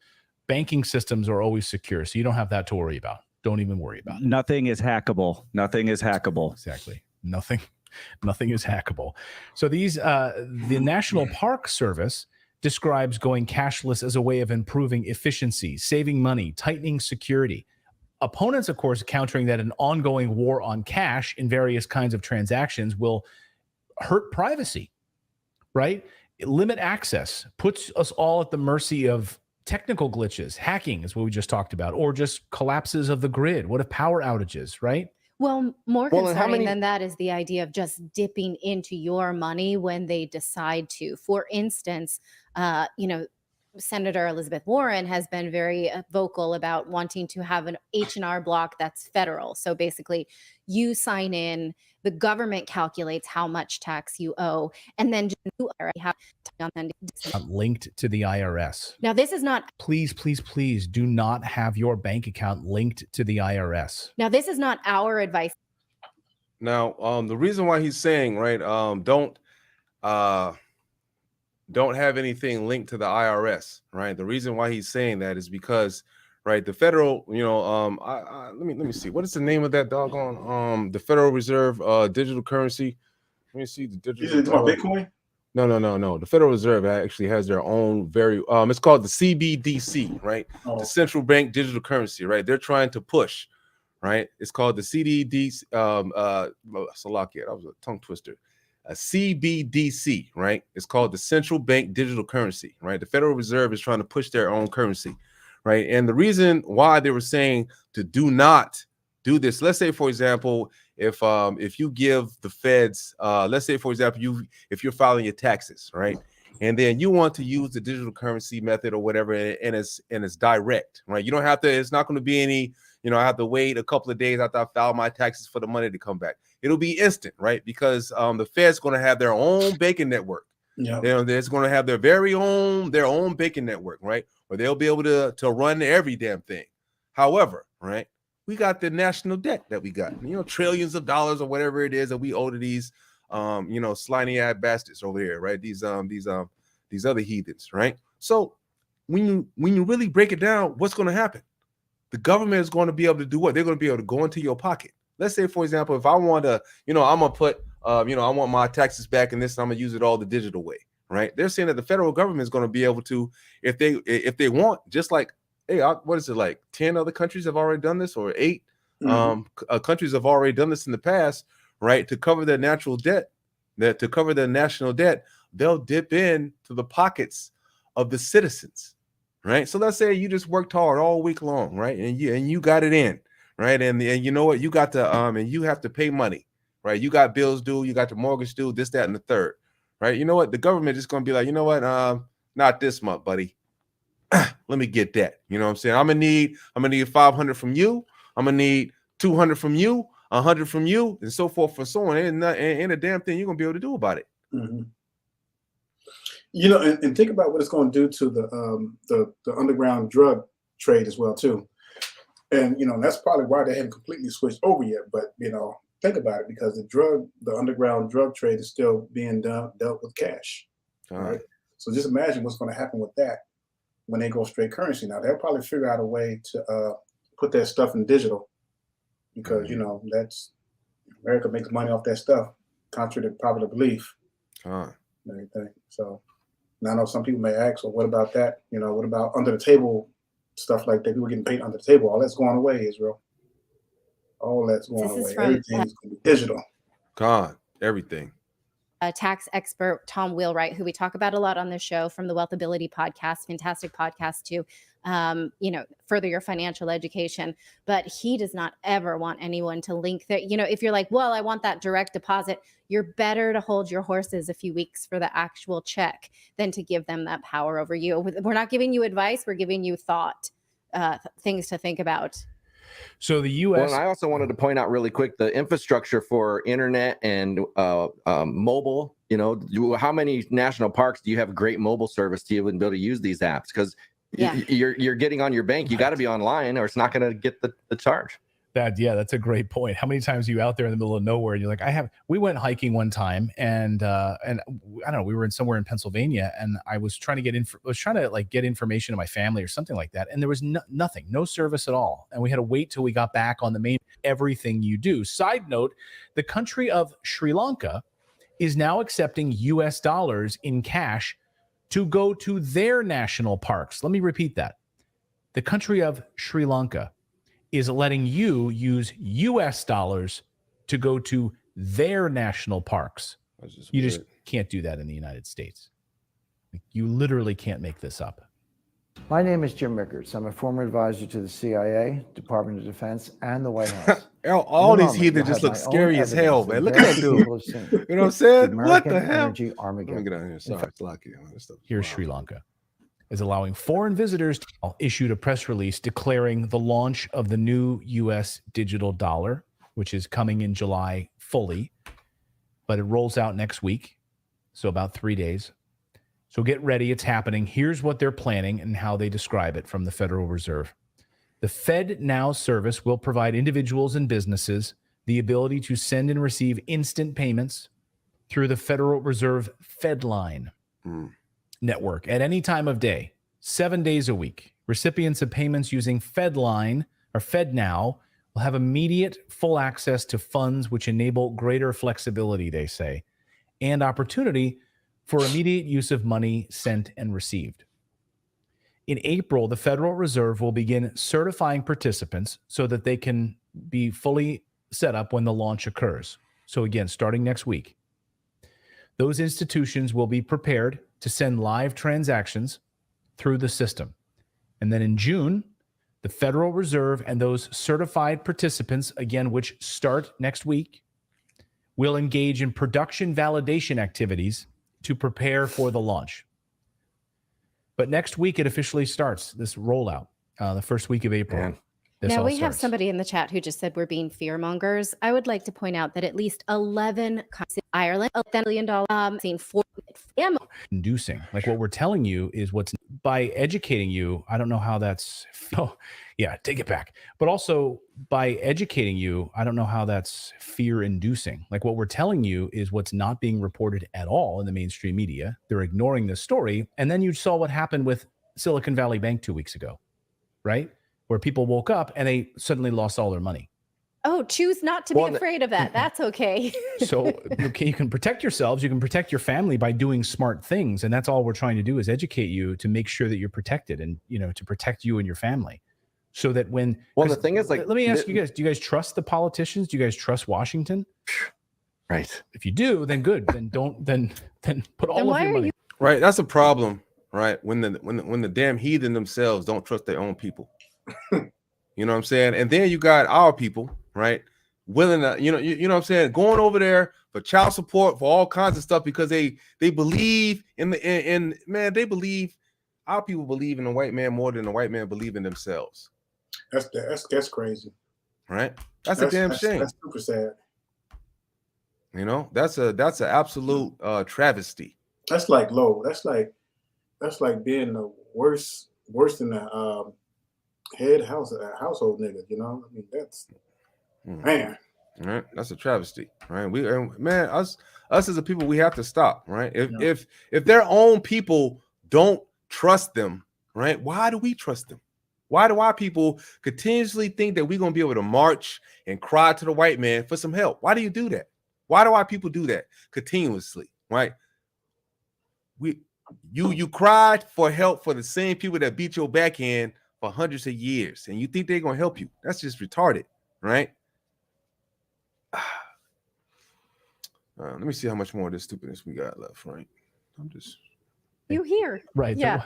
Banking systems are always secure. So you don't have that to worry about. Don't even worry about it. Nothing is hackable. Nothing is hackable. Exactly. Nothing is hackable. So the National Park Service describes going cashless as a way of improving efficiency, saving money, tightening security. Opponents, of course, countering that an ongoing war on cash in various kinds of transactions will hurt privacy, right? Limit access, puts us all at the mercy of technical glitches. Hacking is what we just talked about, or just collapses of the grid. What if power outages, right? Well, more concerning than that is the idea of just dipping into your money when they decide to. For instance, Senator Elizabeth Warren has been very vocal about wanting to have an H&R block that's federal. So basically, you sign in, the government calculates how much tax you owe, and then you have linked to the IRS. Now, this is not. Please do not have your bank account linked to the IRS. Now, this is not our advice. Now, the reason why he's saying, right, don't have anything linked to the IRS, right? The reason why he's saying that is because, right, the federal, let me see, what is the name of that doggone the Federal Reserve digital currency? Let me see the digital. Is it Bitcoin? No. The Federal Reserve actually has their own it's called the CBDC, right? The Central Bank Digital Currency, right? They're trying to push, right? It's called the CDD. Salakia, that was a tongue twister. A CBDC, right? It's called the Central Bank Digital Currency, right? The Federal Reserve is trying to push their own currency, right? And the reason why they were saying to do not do this, let's say, for example, if you give the feds, let's say, for example, if you're filing your taxes, right? and then you want to use the digital currency method or whatever, and it's direct, right? You don't have to. It's not going to be any. I have to wait a couple of days after I file my taxes for the money to come back. It'll be instant, right? Because the Fed's going to have their own banking network. Yeah, they're going to have their own banking network, right? Where they'll be able to run every damn thing. However, right, we got the national debt that we got, trillions of dollars or whatever it is that we owe to these, slimy ass bastards over here, right? These other heathens, right? So when you really break it down, what's going to happen? The government is going to be able to do what? They're going to be able to go into your pocket. Let's say, for example, if I want to, I'm going to put, I want my taxes back in this, and I'm going to use it all the digital way, right? They're saying that the federal government is going to be able to, if they want, just like, hey, what is it, like 10 other countries have already done this, or 8 countries have already done this in the past, right? To cover their national debt, they'll dip in to the pockets of the citizens. Right. So let's say you just worked hard all week long, right? And you got it in, right? And you know what? You got to and you have to pay money, right? You got bills due, you got the mortgage due, this, that, and the third, right? You know what? The government is going to be like, you know what? Not this month, buddy. Let me get that. You know what I'm saying? I'm gonna need 500 from you. I'm gonna need 200 from you, 100 from you, and so forth and so on. And a damn thing you're gonna be able to do about it. Mm-hmm. And think about what it's going to do to the underground drug trade as well too. And that's probably why they haven't completely switched over yet. But think about it, because the underground drug trade is still being dealt with cash. Right. So just imagine what's going to happen with that when they go straight currency. Now they'll probably figure out a way to put that stuff in digital, because that's America makes money off that stuff, contrary to popular belief. Everything. So. Now I know some people may ask, well, what about that? What about under the table stuff like that? People getting paid under the table. All that's going away, Israel. All that's going away. Everything's going to be digital. Everything. Tax expert Tom Wheelwright, who we talk about a lot on this show, from the Wealthability podcast, fantastic podcast to, further your financial education. But he does not ever want anyone to link that. If you're like, well, I want that direct deposit, you're better to hold your horses a few weeks for the actual check than to give them that power over you. We're not giving you advice. We're giving you thought, things to think about. So the U.S. Well, and I also wanted to point out really quick the infrastructure for internet and mobile. How many national parks do you have great mobile service to even be able to use these apps? Because you're getting on your bank, you got to be online, or it's not going to get the charge. That's a great point. How many times are you out there in the middle of nowhere and you're like, we went hiking one time, and I don't know, we were somewhere in Pennsylvania, and I was trying to get get information to my family or something like that, and there was nothing, no service at all, and we had to wait till we got back on the main. Everything you do. Side note: the country of Sri Lanka is now accepting U.S. dollars in cash to go to their national parks. Let me repeat that: the country of Sri Lanka is letting you use U.S. dollars to go to their national parks. You just can't do that in the United States. You literally can't make this up. My name is Jim Rickards. I'm a former advisor to the CIA, Department of Defense, and the White House. All these heathens just look scary as hell, man. Look at that dude. You know what I'm saying? What the hell? Energy Armageddon. Let me get out here. Sorry, it's lucky. Here's Sri Lanka. Is allowing foreign visitors to issued a press release declaring the launch of the new U.S. digital dollar, which is coming in July fully, but it rolls out next week, so about 3 days. So get ready. It's happening. Here's what they're planning and how they describe it from the Federal Reserve. The Fed Now service will provide individuals and businesses the ability to send and receive instant payments through the Federal Reserve FedLine network at any time of day, 7 days a week. Recipients of payments using FedLine or FedNow will have immediate full access to funds, which enable greater flexibility, they say, and opportunity for immediate use of money sent and received. In April, the Federal Reserve will begin certifying participants so that they can be fully set up when the launch occurs. So again, starting next week, those institutions will be prepared to send live transactions through the system. And then in June, the Federal Reserve and those certified participants, again, which start next week, will engage in production validation activities to prepare for the launch. But next week it officially starts, this rollout, the first week of April. Man. Now we have somebody in the chat who just said we're being fear mongers. I would like to point out that at least 11 countries, Ireland, $10 billion, seen 4 inducing. Like what we're telling you is what's by educating you. I don't know how that's. Oh, yeah, take it back. But also by educating you, I don't know how that's fear inducing. Like what we're telling you is what's not being reported at all in the mainstream media. They're ignoring this story. And then you saw what happened with Silicon Valley Bank 2 weeks ago, right? Where people woke up and they suddenly lost all their money. Oh, choose not to be afraid of that. That's okay. So okay, you can protect yourselves. You can protect your family by doing smart things. And that's all we're trying to do is educate you to make sure that you're protected and, to protect you and your family. So that when, the thing is, like, let me ask you guys, do you guys trust the politicians? Do you guys trust Washington? Right. If you do, then good. Then put all of your money. Right. That's a problem. Right. When the damn heathen themselves don't trust their own people. You know what I'm saying? And then you got our people, right? Willing to, you know what I'm saying, going over there for child support, for all kinds of stuff because they believe in man, they believe, our people believe in the white man more than the white man believe in themselves. That's crazy. Right? That's a damn shame. That's super sad. That's an absolute travesty. That's like low. That's like being the worse than the household nigga, I mean, that's man. Right, that's a travesty, right? Us as a people, we have to stop, right? If their own people don't trust them, right? Why do we trust them? Why do our people continuously think that we're gonna be able to march and cry to the white man for some help? Why do you do that? Why do our people do that continuously, right? You cried for help for the same people that beat your back in for hundreds of years, and you think they're gonna help you? That's just retarded, right? Let me see how much more of this stupidness we got left, right? You hear, right? Yeah,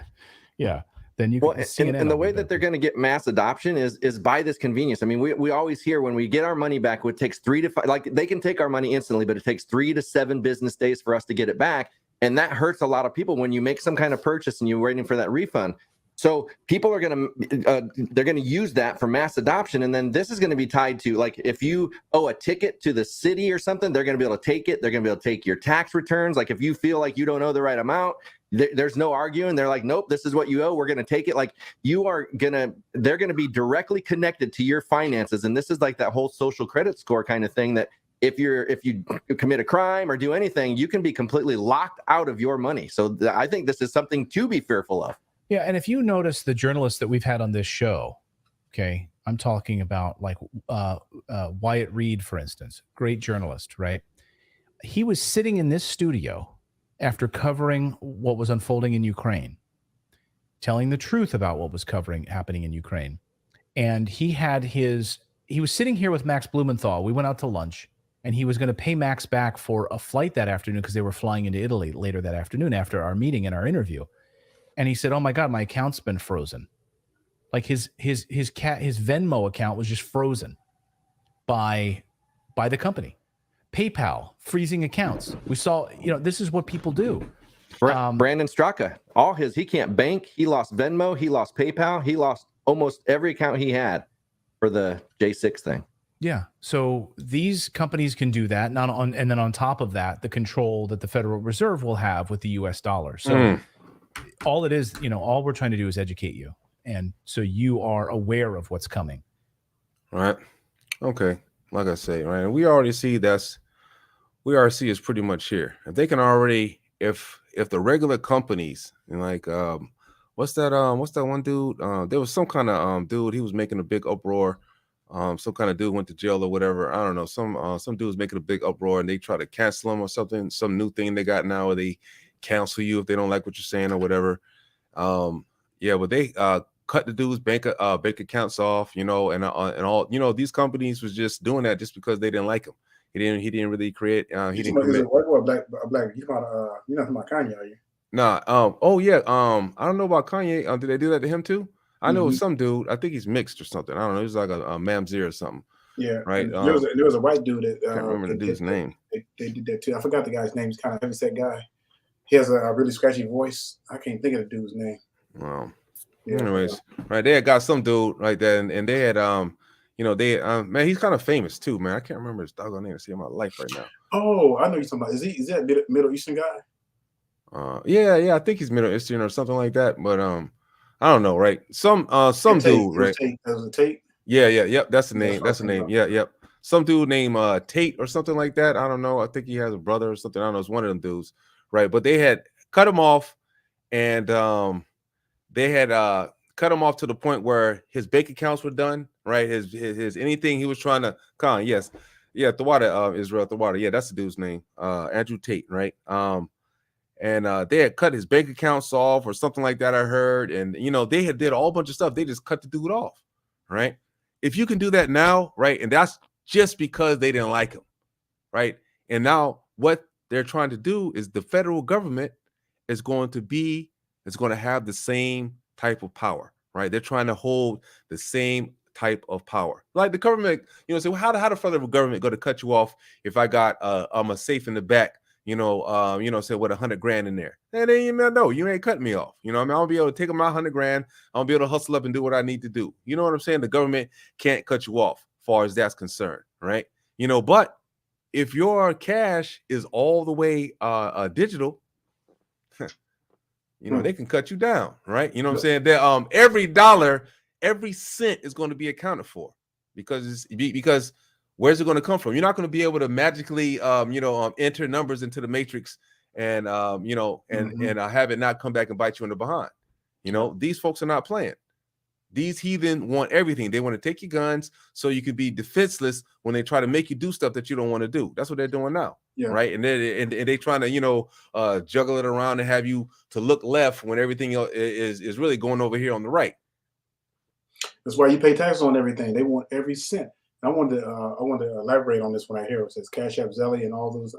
yeah. Then you and the way that they're going to get mass adoption is by this convenience. I mean, we always hear when we get our money back, it takes 3 to 5. Like they can take our money instantly, but it takes 3 to 7 business days for us to get it back, and that hurts a lot of people when you make some kind of purchase and you're waiting for that refund. So people are they're going to use that for mass adoption. And then this is going to be tied to, like, if you owe a ticket to the city or something, they're going to be able to take it. They're going to be able to take your tax returns. Like if you feel like you don't owe the right amount, there's no arguing. They're like, nope, this is what you owe. We're going to take it. Like they're going to be directly connected to your finances. And this is like that whole social credit score kind of thing that if you commit a crime or do anything, you can be completely locked out of your money. So I think this is something to be fearful of. Yeah, and if you notice the journalists that we've had on this show, okay, I'm talking about like Wyatt Reed, for instance, great journalist, right? He was sitting in this studio after covering what was unfolding in Ukraine, telling the truth about what was happening in Ukraine. And he was sitting here with Max Blumenthal. We went out to lunch, and he was going to pay Max back for a flight that afternoon because they were flying into Italy later that afternoon after our meeting and our interview. And he said, "Oh my God, my account's been frozen." Like his Venmo account was just frozen by the company. PayPal freezing accounts. We saw, this is what people do. Brandon Straka, he can't bank. He lost Venmo. He lost PayPal. He lost almost every account he had for the J6 thing. Yeah. So these companies can do that. And then on top of that, the control that the Federal Reserve will have with the US dollar. So all it is, all we're trying to do is educate you. And so you are aware of what's coming. Right. Okay. Like I say, right. And we already see is pretty much here. If they can already, if the regular companies, and like, what's that one dude? There was some kind of dude, he was making a big uproar. Some kind of dude went to jail or whatever. I don't know. Some dude was making a big uproar and they try to cancel him or something. Some new thing they got now where they cancel you if they don't like what you're saying or whatever. But they cut the dude's bank accounts off, and all. These companies was just doing that just because they didn't like him. He didn't really create. He didn't. Is it white or black? You're not talking about Kanye, are you? Nah. I don't know about Kanye. Did they do that to him too? I know some dude. I think he's mixed or something. I don't know. He's like a mamzer or something. Yeah. Right. There was a white dude that I can't remember the dude's name. They did that too. I forgot the guy's name. He's kind of heavyset guy. He has a really scratchy voice. I can't think of the dude's name. Wow. Yeah, Anyways, right, they had got some dude right there, and they had man, he's kind of famous too, man. I can't remember his doggone name. See in my life right now. Oh, I know you're talking about. Is that Middle Eastern guy? Yeah, I think he's Middle Eastern or something like that. But I don't know, right? Some dude, right? As a Tate. Yep. That's the name. That's That's the name. Yep. Some dude named Tate or something like that. I don't know. I think he has a brother or something. I don't know. It's one of them dudes, right? But they had cut him off, and they had cut him off to the point where his bank accounts were done, right? His anything he was trying to yes. Yeah, Thawada, Israel Thawada. Yeah, that's the dude's name. Andrew Tate, right? And they had cut his bank accounts off or something like that, I heard. And they had did a whole bunch of stuff. They just cut the dude off, right? If you can do that now, right? And that's just because they didn't like him, right? And now what they're trying to do is the federal government is going to have the same type of power, right? They're trying to hold the same type of power. Like the government, say, well, how the federal government going to cut you off if I got a safe in the back, say with $100,000 in there? And then no, you ain't cutting me off. I'll be able to take them out $100,000. I'll be able to hustle up and do what I need to do. You know what I'm saying? The government can't cut you off as far as that's concerned, right? But if your cash is all the way digital, they can cut you down, right? You know what I'm saying? That every dollar, every cent is going to be accounted for because where's it going to come from? You're not going to be able to magically enter numbers into the matrix and have it not come back and bite you in the behind. These folks are not playing. These heathen want everything. They want to take your guns so you can be defenseless when they try to make you do stuff that you don't want to do. That's what they're doing now. Yeah. Right. And they trying to, juggle it around and have you to look left when everything is really going over here on the right. That's why you pay taxes on everything. They want every cent. I wanted to elaborate on this when I hear it says Cash App, Zelly, and all those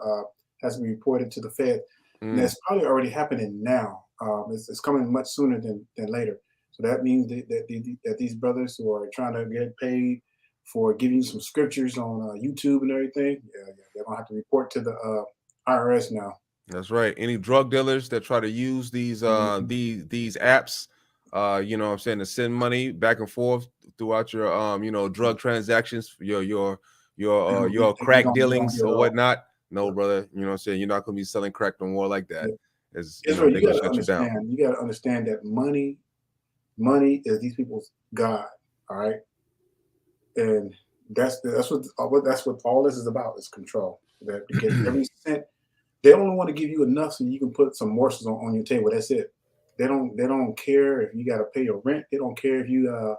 has to be reported to the Fed. And that's probably already happening now. It's coming much sooner than later. So that means that these brothers who are trying to get paid for giving you some scriptures on YouTube and everything, they're gonna have to report to the IRS now. That's right. Any drug dealers that try to use these apps, I'm saying, to send money back and forth throughout your drug transactions, your crack dealings or whatnot. No, brother, I'm saying, you're not gonna be selling crack no more like that. Israel, you gotta understand. You gotta understand that money is these people's God. All right, and that's what all this is about, is control. That because every cent, they only want to give you enough so you can put some morsels on your table. That's it. They don't care if you got to pay your rent. They don't care if you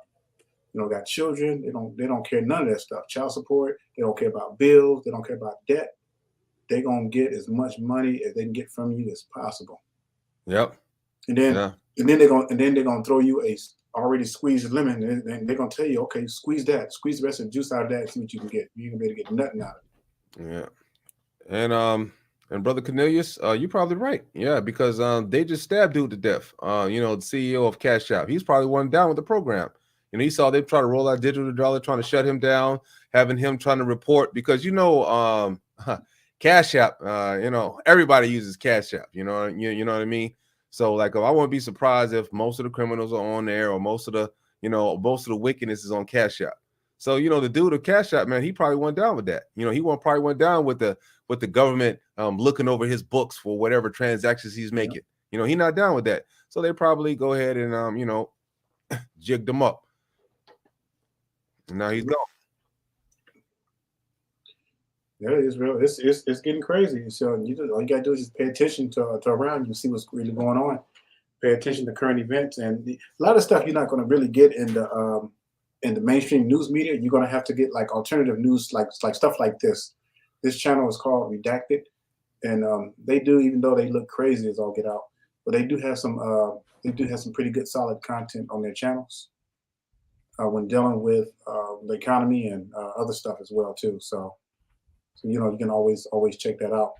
got children. They don't care none of that stuff. Child support. They don't care about bills. They don't care about debt. They're gonna get as much money as they can get from you as possible. Yep. And then they're gonna throw you a already squeezed lemon, and they're gonna tell you, okay, squeeze the rest of the juice out of that, and see what you can get. You can be able to get nothing out of it. Yeah. And Brother Cornelius, you're probably right. Yeah, because they just stabbed dude to death. The CEO of Cash App, he's probably one down with the program. He saw them try to roll out digital dollar, trying to shut him down, having him trying to report because Cash App, everybody uses Cash App. You know what I mean? So like, I wouldn't be surprised if most of the criminals are on there, or most of the wickedness is on Cash App. So the dude of Cash App, man, he probably went down with that. He probably went down with the government looking over his books for whatever transactions he's making. He's not down with that. So they probably go ahead and jigged him up. And now he's gone. Yeah, it's real. It's getting crazy. So all you gotta do is just pay attention to around you, see what's really going on. Pay attention to current events, and a lot of stuff you're not going to really get in the mainstream news media. You're going to have to get like alternative news, like stuff like this. This channel is called Redacted, and they do, even though they look crazy as all get out, but they do have some pretty good solid content on their channels when dealing with the economy and other stuff as well too. So you can always check that out.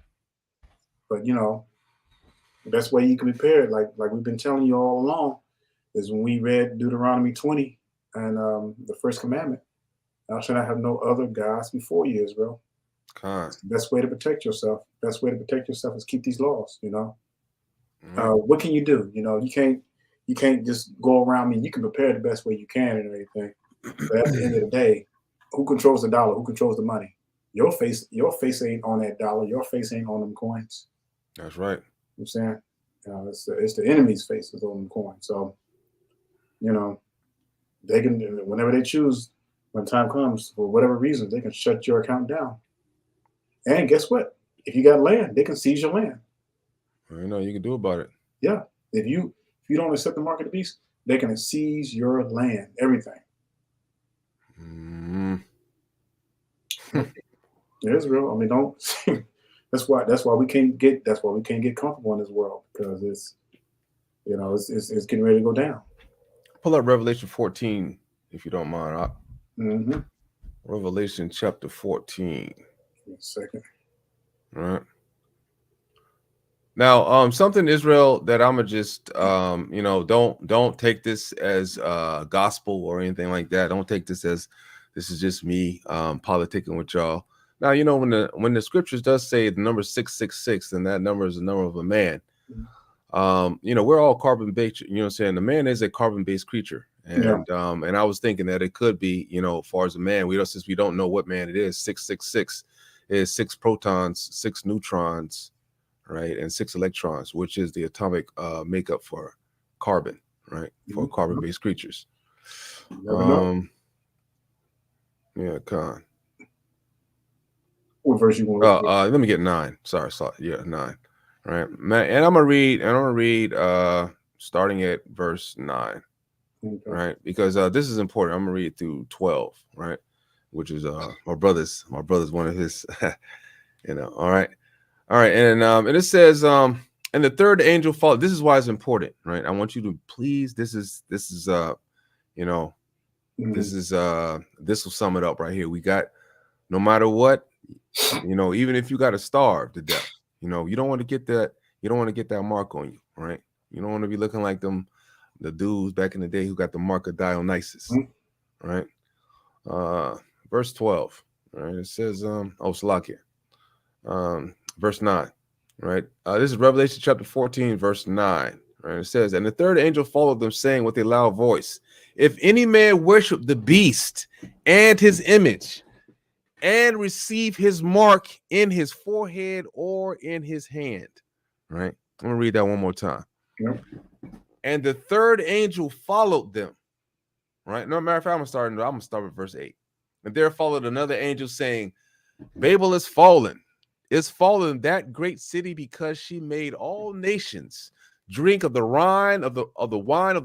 But the best way you can be prepared, like we've been telling you all along, is when we read Deuteronomy 20 and the first commandment. Thou shalt not have no other gods before you, Israel. It's the best way to protect yourself. Best way to protect yourself is keep these laws. What can you do? You You can't just go around me. You can prepare the best way you can and everything. But at the end of the day, who controls the dollar? Who controls the money? Your face ain't on that dollar. Your face ain't on them coins. That's right. You know what I'm saying? It's the enemy's face that's on them coins. So, they can, whenever they choose, when time comes, for whatever reason, they can shut your account down. And guess what? If you got land, they can seize your land. I know you can do about it. Yeah. If you don't accept the mark of the beast, they can seize your land, everything. It's real. I mean, don't. That's why we can't get comfortable in this world, because it's getting ready to go down. Pull up Revelation 14, if you don't mind. Mm-hmm. Revelation chapter 14. Give me a second. All right. Now, something, Israel, that I'm gonna just don't take this as gospel or anything like that. Don't take this as this is just me politicking with y'all. Now, when the scriptures does say the number 666, and that number is the number of a man. We're all carbon-based. You know what I'm saying? The man is a carbon-based creature, and I was thinking that it could be, as far as a man, since we don't know what man it is. 666 is 6 protons, 6 neutrons, right, and 6 electrons, which is the atomic makeup for carbon, right, for carbon-based creatures. Yeah, Con. What verse you want? Let me get 9. Sorry, 9. Right, and I'm gonna read starting at verse 9, right, because this is important. I'm gonna read through 12, right, which is my brother's one of his, all right, and it says, and the third angel followed. This is why it's important, right? I want you to please. This will sum it up right here. We got, no matter what, even if you got to starve to death. You don't want to get that. You don't want to get that mark on you, right? You don't want to be looking like the dudes back in the day who got the mark of Dionysus, right? Verse 12, right? It says, Salakia, verse 9, right? This is Revelation chapter 14, verse 9, right? It says, and the third angel followed them, saying with a loud voice, if any man worship the beast and his image, and receive his mark in his forehead or in his hand. Right? I'm gonna read that one more time. Yep. And the third angel followed them. Right? No matter of fact, I'm gonna start with verse 8. And there followed another angel saying, Babel is fallen. Is fallen that great city, because she made all nations drink of the wine of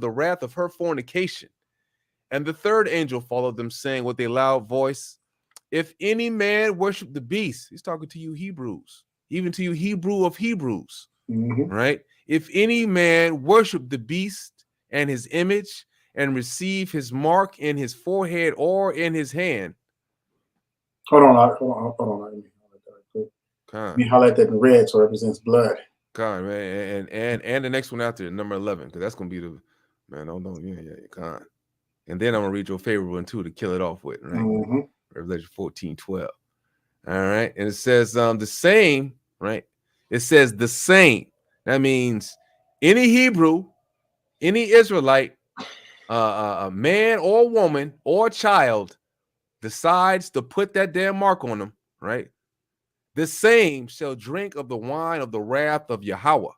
the wrath of her fornication. And the third angel followed them, saying with a loud voice, if any man worship the beast, he's talking to you Hebrews, even to you Hebrew of Hebrews, right? If any man worship the beast and his image and receive his mark in his forehead or in his hand. Hold on. Let me highlight that in red, so it represents blood. God, man, and the next one after, number 11, because that's gonna be the con. And then I'm gonna read your favorite one too to kill it off with, right? Revelation 14:12. All right, and it says the same, right? It says the same. That means any Hebrew, any Israelite, a man or woman or child decides to put that damn mark on them, right? The same shall drink of the wine of the wrath of Yahweh,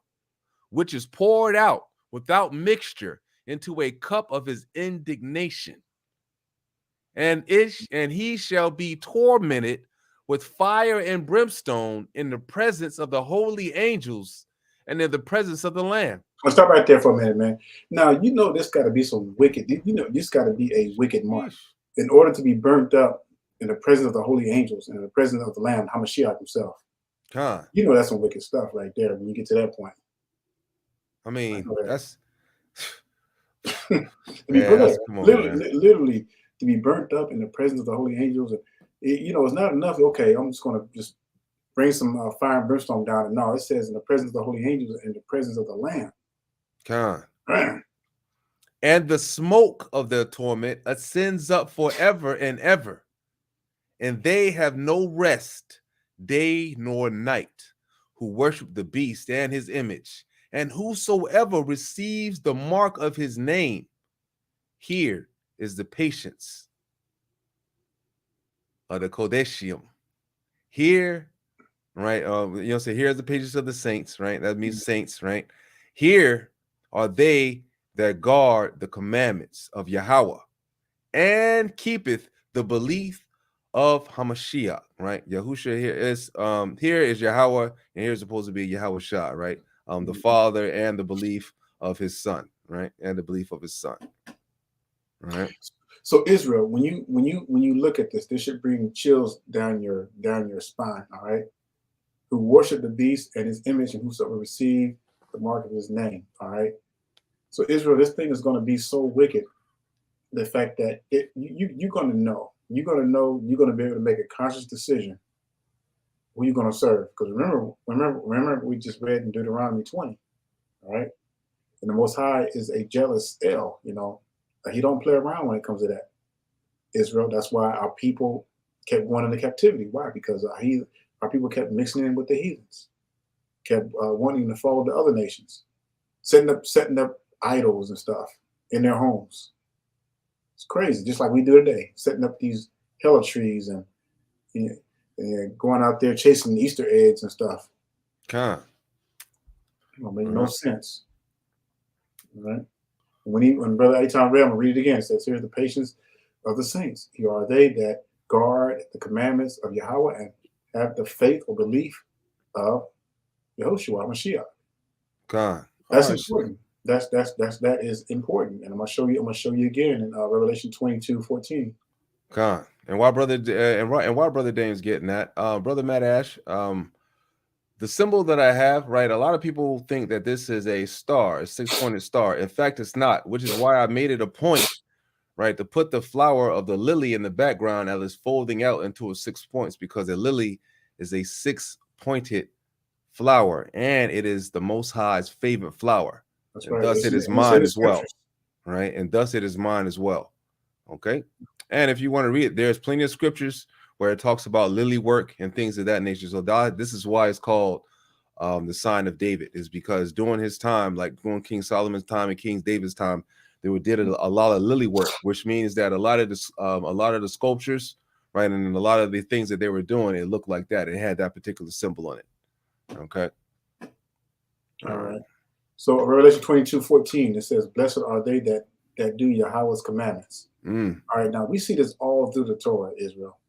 which is poured out without mixture into a cup of his indignation. And he shall be tormented with fire and brimstone in the presence of the holy angels and in the presence of the Lamb. I'll stop right there for a minute, man. Now, this got to be some wicked, this got to be a wicked mark. In order to be burnt up in the presence of the holy angels and in the presence of the Lamb, Hamashiach himself. God. That's some wicked stuff right there when you get to that point. I mean, that's... literally, to be burnt up in the presence of the holy angels, it's not enough. Okay, I'm just going to just bring some fire and brimstone down. And no, it says in the presence of the holy angels and the presence of the Lamb. God. And the smoke of their torment ascends up forever and ever, and they have no rest, day nor night, who worship the beast and his image, And whosoever receives the mark of his name, here is the patience of the Kodeshium. Here, right? Say here's the patience of the saints, right? That means saints, right? Here are they that guard the commandments of Yahweh and keepeth the belief of Hamashiach, right? Yahusha here is Yahweh, and here's supposed to be Yahweh Shah, right? The Father and the belief of his Son, right? And the belief of his Son, right? So Israel, when you look at this should bring chills down your spine, all right? Who worship the beast and his image, and whosoever receive the mark of his name, all right? So Israel, this thing is going to be so wicked. The fact that you're going to know, you're going to be able to make a conscious decision who you're going to serve. Because remember, we just read in Deuteronomy 20, all right? And the Most High is a jealous El, he don't play around when it comes to that. Israel, that's why our people kept going into captivity. Why? Because our people kept mixing in with the heathens, kept wanting to follow the other nations, setting up idols and stuff in their homes. It's crazy, just like we do today, setting up these hella trees and going out there chasing Easter eggs and stuff. It don't make no sense. All right. When Brother Aitan read, I'm gonna read it again. It says, "Here's the patience of the saints. Here are they that guard the commandments of Yahweh and have the faith or belief of Yehoshua Mashiach." God, that's important. That is important, and I'm gonna show you again in Revelation 22:14. God, and why brother Dame's getting that, Brother Matt Ash, the symbol that I have, right? A lot of people think that this is a star, a 6-pointed star. In fact, it's not, which is why I made it a point, right, to put the flower of the lily in the background as it's folding out into a 6 points, because a lily is a 6-pointed flower, and it is the Most High's favorite flower. That's and right. Thus it is mine as well, right? And thus it is mine as well. Okay. And if you want to read it, there's plenty of scriptures where it talks about lily work and things of that nature. So this is why it's called the sign of David, is because during his time, like during King Solomon's time and King David's time, they did a lot of lily work, which means that a lot of the sculptures, right, and a lot of the things that they were doing, it looked like that. It had that particular symbol on it. Okay. All right. So Revelation 22:14, it says, "Blessed are they that do Yahweh's commandments." All right. Now we see this all through the Torah, Israel,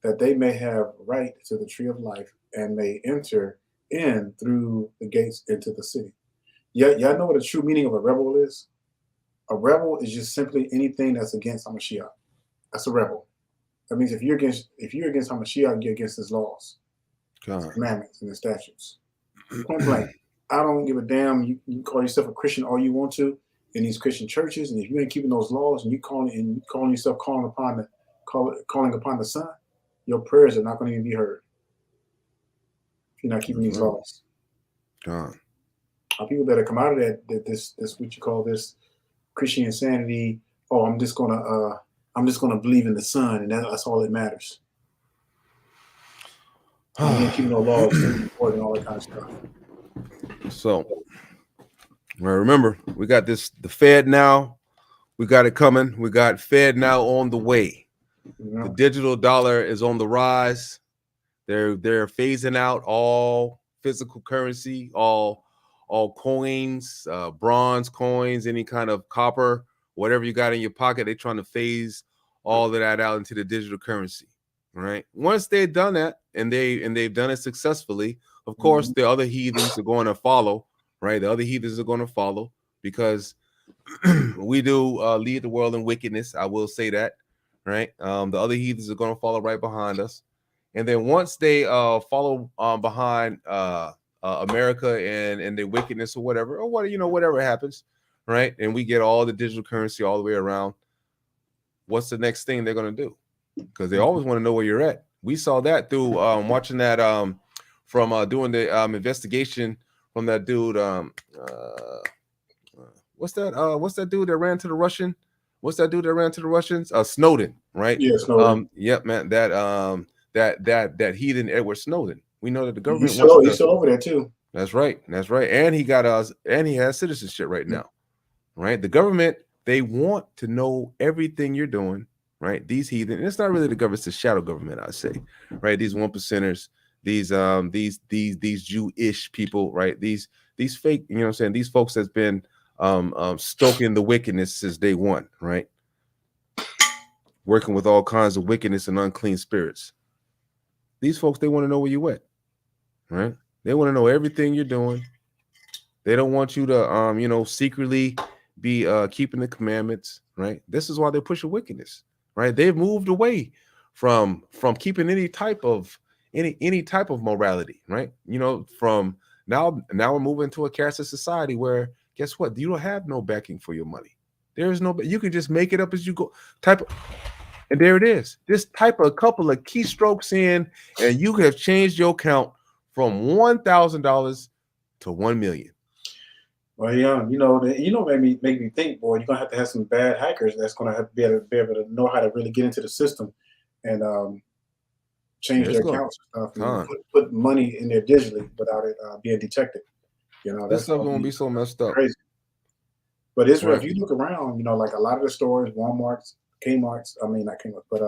that they may have right to the tree of life and may enter in through the gates into the city. Y'all know what the true meaning of a rebel is? A rebel is just simply anything that's against Hamashiach. That's a rebel. That means if you're against Hamashiach, you're against his laws, his commandments, and his statutes. Point blank. I don't give a damn. You call yourself a Christian all you want to in these Christian churches, and if you ain't keeping those laws and you calling yourself calling upon the Son, your prayers are not going to even be heard if you're not keeping these laws. Our people that have come out of this what you call this Christian insanity. Oh, I'm just gonna believe in the Son, and that's all that matters. Keeping no laws and all that kind of stuff. So, remember, we got the Fed now. We got it coming. We got Fed now on the way. Yeah. The digital dollar is on the rise. They're phasing out all physical currency, all coins, bronze coins, any kind of copper, whatever you got in your pocket. They're trying to phase all of that out into the digital currency. Right. Once they've done that, and they've done it successfully, of course, the other heathens are going to follow. Right. The other heathens are going to follow, because we do lead the world in wickedness. I will say that. Right. The other heathens are going to follow right behind us. And then once they follow behind America and their wickedness or whatever happens. Right. And we get all the digital currency all the way around. What's the next thing they're going to do? Because they always want to know where you're at. We saw that through watching that from doing the investigation from that dude. What's that dude that ran to the Russian? What's that dude that ran to the Russians? Snowden, right? Yeah, Snowden. Yep, man. That heathen Edward Snowden. We know that the government he's still over there too. That's right. That's right. And he got us, and he has citizenship right now. Right. The government, they want to know everything you're doing. Right. These heathen, and it's not really the government, it's the shadow government, I say. Right. These 1%ers, these Jewish people, right? These fake, you know what I'm saying? These folks that's been stoking the wickedness since day one, right? Working with all kinds of wickedness and unclean spirits. These folks, they want to know where you at, right? They want to know everything you're doing. They don't want you to, secretly be keeping the commandments, right? This is why they're pushing wickedness, right? They've moved away from keeping any type of morality, right? From now we're moving to a cashless society where, guess what? You don't have no backing for your money. There is no, you can just make it up as you go. And there it is. Just type a couple of keystrokes in, and you have changed your account from $1,000 to $1 million. Well, yeah, make me think, boy. You're gonna have to have some bad hackers that's gonna have to be able to know how to really get into the system and change their accounts and stuff, and put money in there digitally without it being detected. This stuff gonna be so messed up. Crazy. But Israel, if you look around, like a lot of the stores, Walmart's, Kmart's, I mean not Kmart, but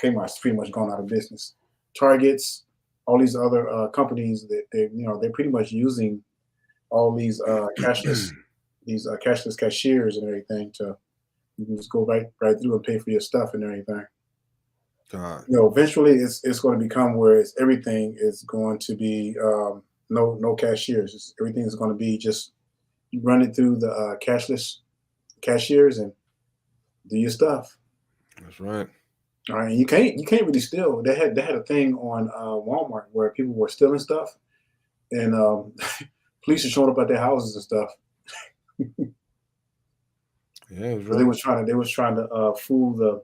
Kmart's pretty much gone out of business. Targets, all these other companies that they're pretty much using all these cashless cashiers and everything you can just go right through and pay for your stuff and everything. God. Eventually it's going to become where everything is going to be no cashiers. Everything is going to be just you run it through the cashless cashiers and do your stuff. That's right. All right, and you can't really steal. They had a thing on Walmart where people were stealing stuff, and police are showing up at their houses and stuff. Yeah, right. They was trying to fool the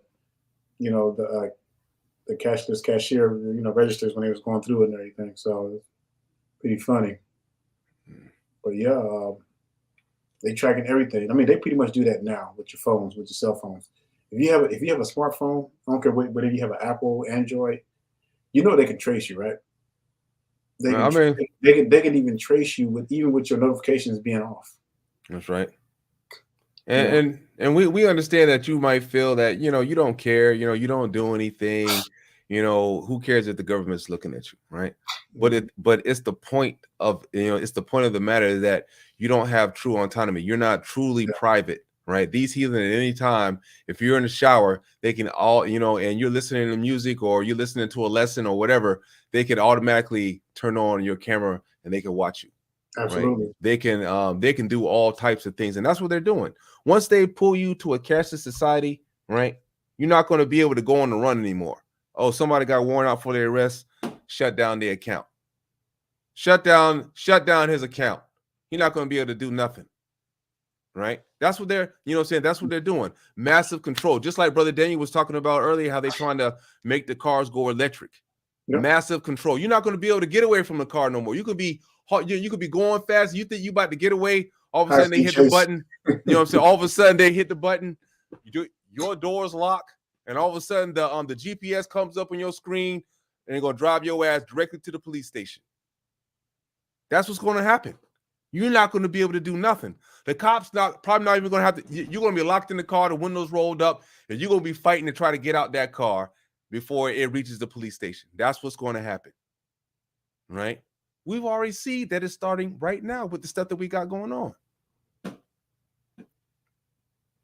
cashless cashier registers when they was going through it and everything. So it's pretty funny. But yeah, they tracking everything. I mean, they pretty much do that now with your phones, with your cell phones. If you have a smartphone, I don't care whether you have an Apple, Android, they can trace you, right? They can even trace you with your notifications being off. That's right. And we understand that you might feel that you don't care, you don't do anything, who cares if the government's looking at you, right? But it's the point of the matter that you don't have true autonomy. You're not truly private, right? These heathen at any time, if you're in the shower, they can all, and you're listening to music or you're listening to a lesson or whatever, they can automatically turn on your camera and they can watch you. Absolutely. Right? They can do all types of things, and that's what they're doing. Once they pull you to a cashless society, right, you're not going to be able to go on the run anymore. Oh, somebody got warrant out for their arrest, shut down the account. Shut down his account. You're not going to be able to do nothing. Right? That's what they're, that's what they're doing. Massive control. Just like Brother Daniel was talking about earlier, how they're trying to make the cars go electric. Yep. Massive control. You're not going to be able to get away from the car no more. You could be going fast. You think you about to get away. All of a sudden they hit the button. You know what I'm saying? All of a sudden they hit the button. Your door's locked, and all of a sudden the GPS comes up on your screen, and they're gonna drive your ass directly to the police station. That's what's going to happen. You're not going to be able to do nothing. The cops probably not even going to have to. You're going to be locked in the car, the windows rolled up, and you're going to be fighting to try to get out that car before it reaches the police station. That's what's going to happen, right? We've already seen that it's starting right now with the stuff that we got going on.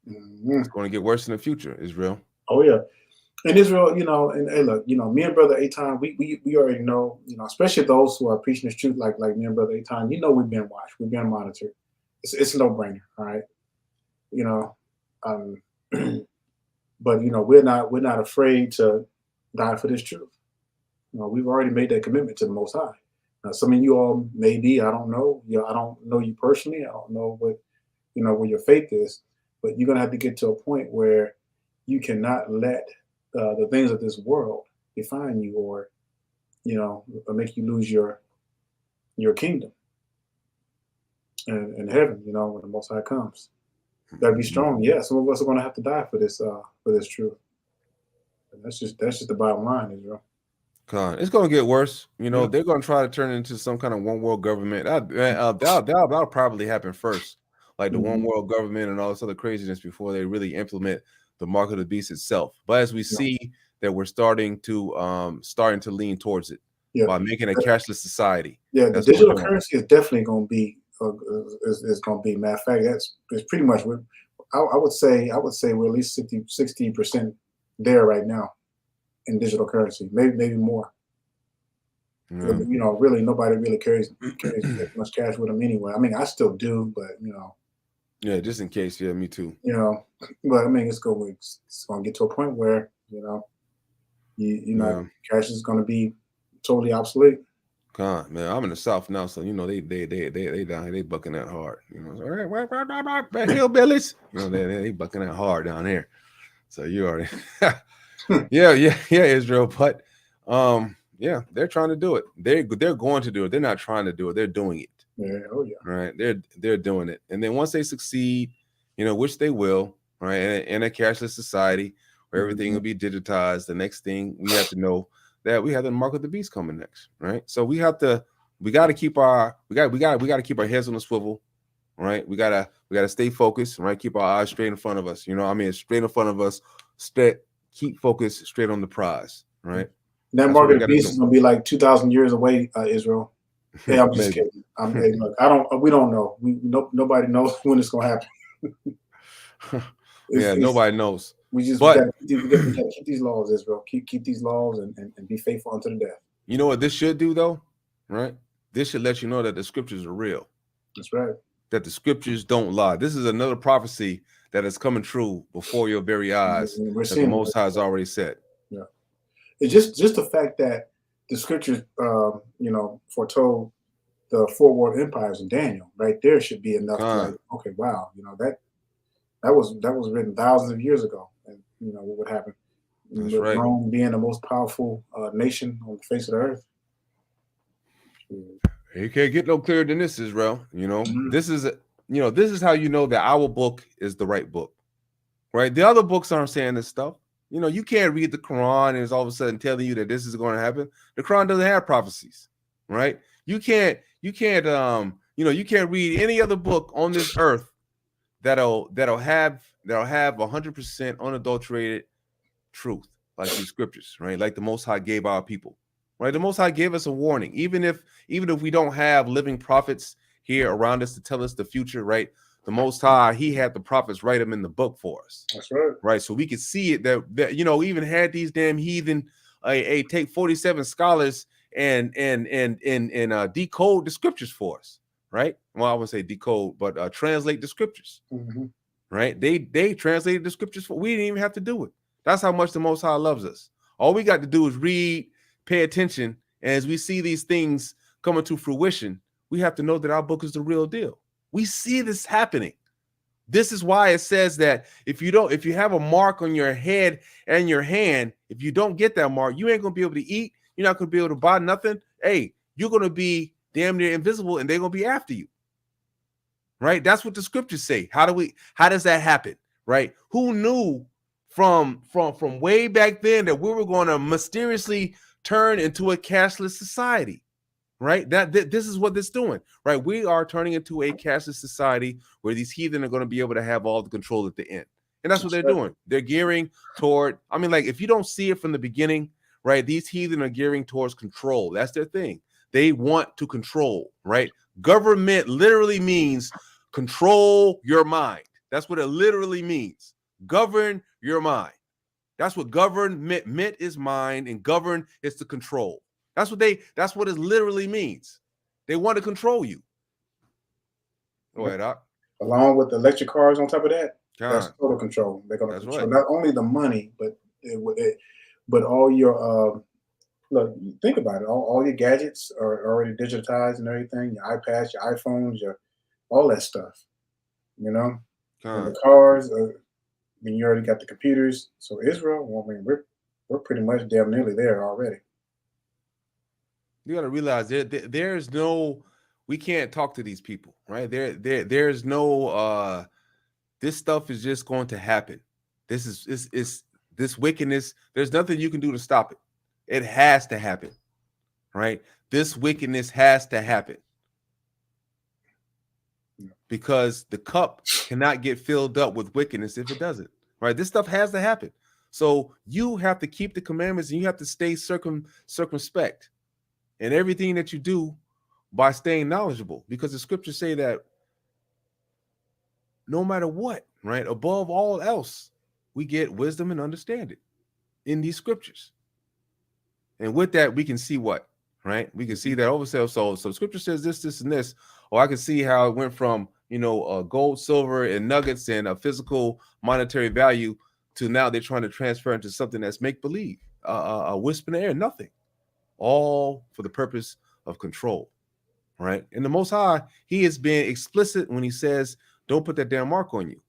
It's going to get worse in the future, Israel. Oh yeah, and Israel, and hey, look, me and Brother Eitan, we already know, especially those who are preaching this truth, like me and Brother Eitan, we've been watched, we've been monitored. It's a no-brainer, all right. But we're not afraid to die for this truth. We've already made that commitment to the Most High. Now, some of you all maybe, I don't know. I don't know you personally. I don't know what where your faith is, but you're gonna have to get to a point where you cannot let the things of this world define you, or or make you lose your kingdom and heaven. When the Most High comes, you gotta be strong. Yeah, some of us are gonna have to die for this truth. And that's just the bottom line, Israel. It's going to get worse. You know, Yeah. they're going to try to turn it into some kind of one world government. That'll probably happen first, like the one world government and all this other craziness before they really implement the mark of the beast itself. But as we see that we're starting to lean towards it by making a cashless society. Yeah, the digital currency is definitely going to be Matter of fact, it's pretty much. I would say we're at least 60% there right now in digital currency, maybe more. Yeah. You know, really nobody really carries that much cash with them anyway. I mean, I still do, but you know. Yeah, just in case. Yeah, me too. You know, but I mean, it's going to get to a point where you know, cash is going to be totally obsolete. Man, I'm in the South now, so you know they down here, they bucking that hard. You know, hillbillies. You know, they bucking that hard down here. So you already, yeah, Israel. But yeah, they're trying to do it. They're going to do it. They're not trying to do it. They're doing it. Yeah, oh yeah. Right. They're doing it, and then once they succeed, you know, which they will, right, in a cashless society where everything will be digitized. The next thing we have to know that we have the mark of the beast coming next, right? So we got to keep our heads on the swivel, right? We gotta stay focused, right? Keep our eyes straight in front of us. You know, I mean, straight in front of us. Keep focused straight on the prize, right? That mark of the beast is gonna be like 2,000 years away, Israel. Hey, I'm just kidding. Hey, look, we don't know. Nobody knows when it's gonna happen. Nobody knows. We gotta keep these laws, Israel. Keep these laws and be faithful unto the death. You know what this should do, though, right? This should let you know that the scriptures are real. That's right. That the scriptures don't lie. This is another prophecy that is coming true before your very eyes. That the Most High has already said. Yeah, it's just the fact that the scriptures, you know, foretold the 4 world empires in Daniel. Right there should be enough. To like, okay, wow, you know that was written thousands of years ago. You know what would happen. That's right. Rome being the most powerful nation on the face of the earth. You can't get no clearer than this, Israel. You know, this is how you know that our book is the right book, right? The other books aren't saying this stuff. You know, you can't read the Quran and it's all of a sudden telling you that this is going to happen. The Quran doesn't have prophecies, right? You can't read any other book on this earth that'll have 100% unadulterated truth like these scriptures, right? Like the Most High gave our people, right? The Most High gave us a warning, even if we don't have living prophets here around us to tell us the future, right? The Most High, He had the prophets write them in the book for us. That's right, right? So we could see it that you know, even had these damn heathen take 47 scholars and decode the scriptures for us, right? Well, I would say decode, but translate the scriptures, right? They translated the scriptures for. We didn't even have to do it. That's how much the Most High loves us. All we got to do is read, pay attention, and as we see these things coming to fruition, we have to know that our book is the real deal. We see this happening. This is why it says that if you have a mark on your head and your hand, if you don't get that mark, you ain't gonna be able to eat. You're not gonna be able to buy nothing. Hey, you're gonna be damn near invisible, and they're gonna be after you. Right? That's what the scriptures say. How does that happen? Right? Who knew from way back then that we were going to mysteriously turn into a cashless society? Right? This is what it's doing. Right? We are turning into a cashless society where these heathen are going to be able to have all the control at the end. And that's what they're doing. They're gearing toward, I mean, like, if you don't see it from the beginning, right? These heathen are gearing towards control. That's their thing. They want to control, right? Government literally means control your mind. That's what it literally means. Govern your mind. That's what government is mind, and govern is to control. That's what it literally means. They want to control you. Go ahead, Doc. Along with the electric cars on top of that, that's total control. They're going to control not only the money, but all your look. Think about it. All your gadgets are already digitized and everything. Your iPads, your iPhones, all that stuff. You know, the cars. Then you already got the computers. So Israel, well, I mean, we're pretty much damn nearly there already. You got to realize there's no, we can't talk to these people, right? There's no, this stuff is just going to happen. This wickedness. There's nothing you can do to stop it. It has to happen, right? This wickedness has to happen because the cup cannot get filled up with wickedness if it doesn't, right? This stuff has to happen. So you have to keep the commandments and you have to stay circumspect in everything that you do by staying knowledgeable, because the scriptures say that no matter what, right, above all else, we get wisdom and understanding in these scriptures. And with that, we can see what, right? We can see that oversell. So scripture says this, and this. Or I can see how it went from, gold, silver, and nuggets and a physical monetary value to now they're trying to transfer into something that's make-believe, a whisper in the air, nothing. All for the purpose of control, right? And the Most High, he is being explicit when he says, don't put that damn mark on you,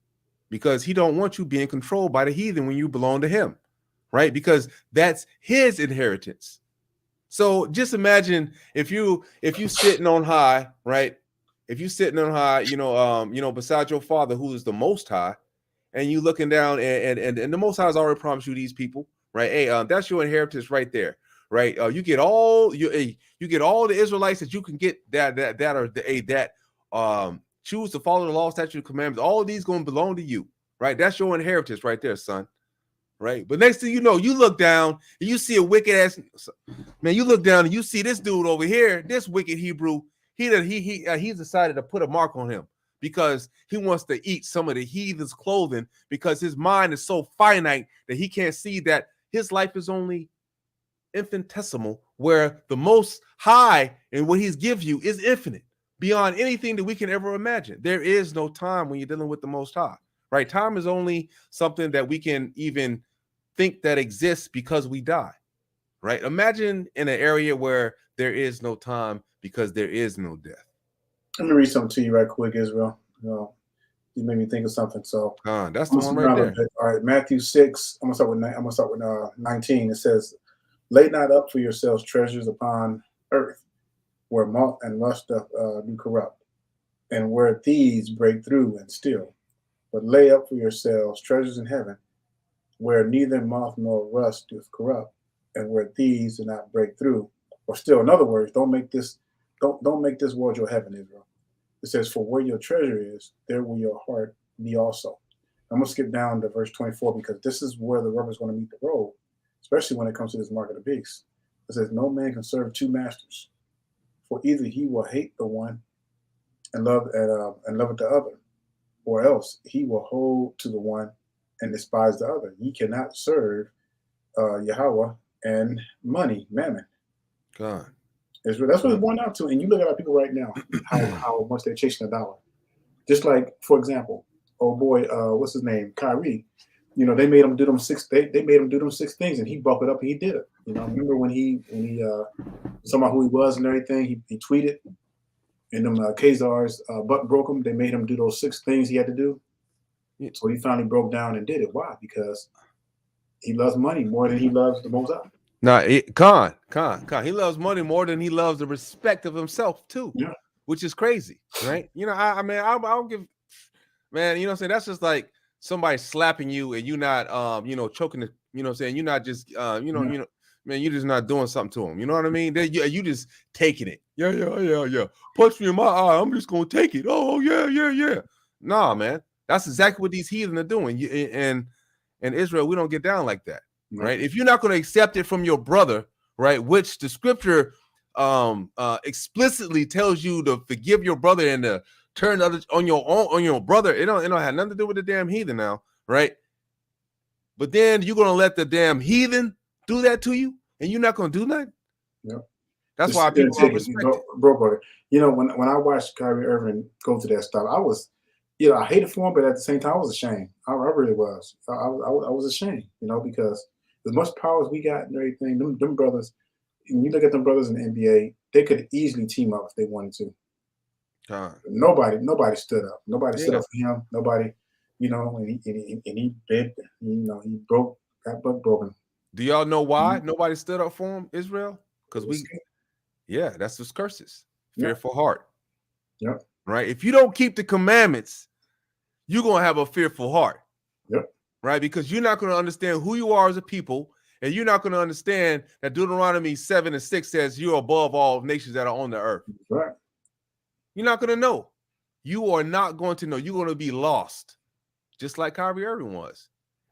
because he don't want you being controlled by the heathen when you belong to him, right? Because that's his inheritance. So just imagine if you sitting on high, right? If you sitting on high, beside your Father who is the Most High, and you looking down, and the Most High has already promised you these people, right? Hey, that's your inheritance right there, right? You get all you get all the Israelites that you can get that choose to follow the law, statute, and commandments. All of these going to belong to you, right? That's your inheritance right there, son. Right. But next thing you know, you look down and you see a wicked ass man. You look down and you see this dude over here, this wicked Hebrew. He's decided to put a mark on him because he wants to eat some of the heathen's clothing, because his mind is so finite that he can't see that his life is only infinitesimal, where the Most High and what he's give you is infinite, beyond anything that we can ever imagine. There is no time when you're dealing with the Most High, right? Time is only something that we can even think that exists because we die, right? Imagine in an area where there is no time because there is no death. Let me read something to you right quick, Israel. You made me think of something. So that's the one right there. All right, Matthew 6. I'm gonna start with 19. It says, "Lay not up for yourselves treasures upon earth, where moth and rust do corrupt, and where thieves break through and steal. But lay up for yourselves treasures in heaven, where neither moth nor rust doth corrupt, and where thieves do not break through or steal." In other words, don't make this world your heaven, Israel. It says, "For where your treasure is, there will your heart be also." I'm gonna skip down to verse 24 because this is where the rubber is going to meet the road, especially when it comes to this mark of the beast. It says, "No man can serve two masters, for either he will hate the one and love the other, or else he will hold to the one and despise the other. Ye cannot serve Yahweh and money, mammon." God. Israel, that's what it's born out to. And you look at our people right now, how much they're chasing the dollar. Just like, for example, oh boy, what's his name? Kyrie. They made him do them six. They made him do them 6 things, and he buckled up and he did it. Remember when he talking about who he was and everything. He tweeted, and them Khazars butt broke him. They made him do those 6 things he had to do. So he finally broke down and did it. Why? Because he loves money more than he loves the Most High. Khan. He loves money more than he loves the respect of himself too. Yeah. Which is crazy, right? I don't give, man. You know what I'm saying? That's just like somebody slapping you and you not, choking the, you know what I'm saying? You're not just, man, you're just not doing something to him. You know what I mean? You just taking it. Yeah. Punch me in my eye. I'm just gonna take it. Oh yeah. Nah, man. That's exactly what these heathen are doing. And Israel, we don't get down like that. Right? If you're not going to accept it from your brother, right, which the scripture explicitly tells you to forgive your brother and to turn others on your brother, it don't have nothing to do with the damn heathen now, right? But then you're going to let the damn heathen do that to you, and you're not going to do nothing. Yeah, that's why people don't respect it. Bro, when I watched Kyrie Irving go to that stuff, I was, I hated for him, but at the same time, I was ashamed. I really was. I was ashamed, because as much power as we got and everything, them brothers, when you look at them brothers in the NBA, they could easily team up if they wanted to. Nobody stood up. Nobody stood up for him. Nobody, and he begged, he got butt broken. Do y'all know why nobody stood up for him, Israel? Because that's his curses. Fearful heart. Yep. Right? If you don't keep the commandments, you're going to have a fearful heart. Yep. Right? Because you're not going to understand who you are as a people, and you're not going to understand that Deuteronomy 7:6 says you're above all nations that are on the earth. Right. You're not going to know. You are not going to know. You're going to be lost, just like Kyrie Irving was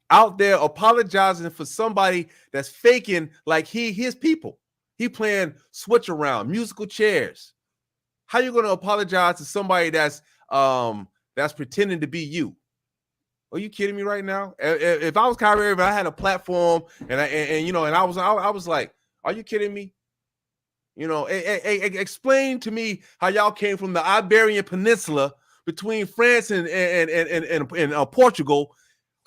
out there apologizing for somebody that's faking like his people. He playing switch around, musical chairs. How you going to apologize to somebody that's pretending to be you? Are you kidding me right now? If I was Kyrie Irving, I had a platform, and I was like, are you kidding me? Explain to me how y'all came from the Iberian Peninsula between France and Portugal,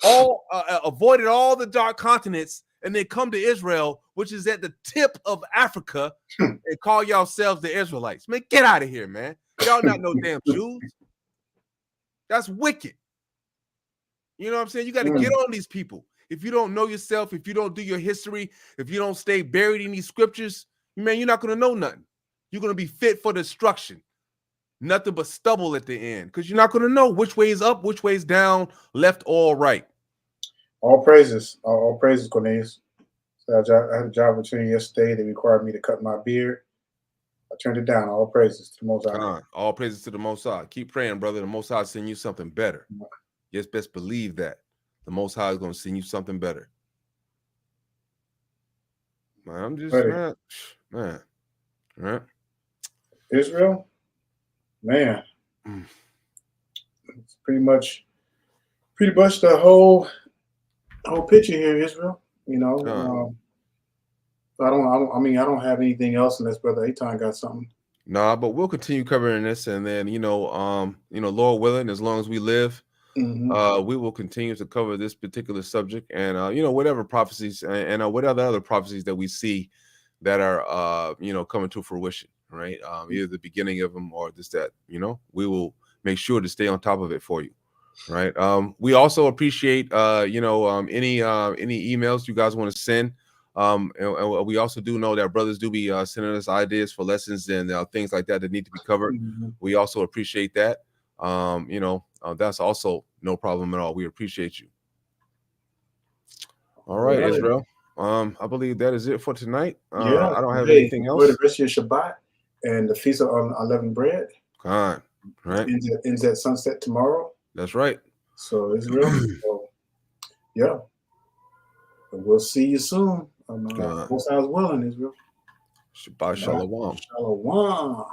all avoided all the dark continents, and then come to Israel, which is at the tip of Africa, and call yourselves the Israelites. Man, get out of here, man. Y'all not no damn Jews. That's wicked. You know what I'm saying? You got to get on these people. If you don't know yourself, if you don't do your history, if you don't stay buried in these scriptures, man, you're not going to know nothing. You're going to be fit for destruction. Nothing but stubble at the end, because you're not going to know which way is up, which way is down, left or right. All praises, Cornelius. So I had a job opportunity yesterday. They required me to cut my beard. I turned it down. All praises to the Most High. All praises to the Most High. Keep praying, brother. The Most High will send you something better. Just best believe that. The Most High is going to send you something better. Man, I'm just, man. Right? Israel, man. It's pretty much the whole picture here, Israel. You know, I don't have anything else unless Brother Eitan got something. Nah, but we'll continue covering this, and then Lord willing, as long as we live, we will continue to cover this particular subject, and whatever prophecies and whatever other prophecies that we see that are coming to fruition, right? Either the beginning of them or just that, we will make sure to stay on top of it for you, right? We also appreciate any emails you guys want to send. And we also do know that brothers do be sending us ideas for lessons and things like that need to be covered. We also appreciate that. That's also no problem at all. We appreciate you. All right, Israel. I believe that is it for tonight. I don't have anything else. For the rest of your Shabbat and the Feast of Unleavened Bread. Right. Ends at sunset tomorrow. That's right. So Israel. Yeah. But we'll see you soon. Most I was willing, Israel. Shabbat Shalom. Shalom.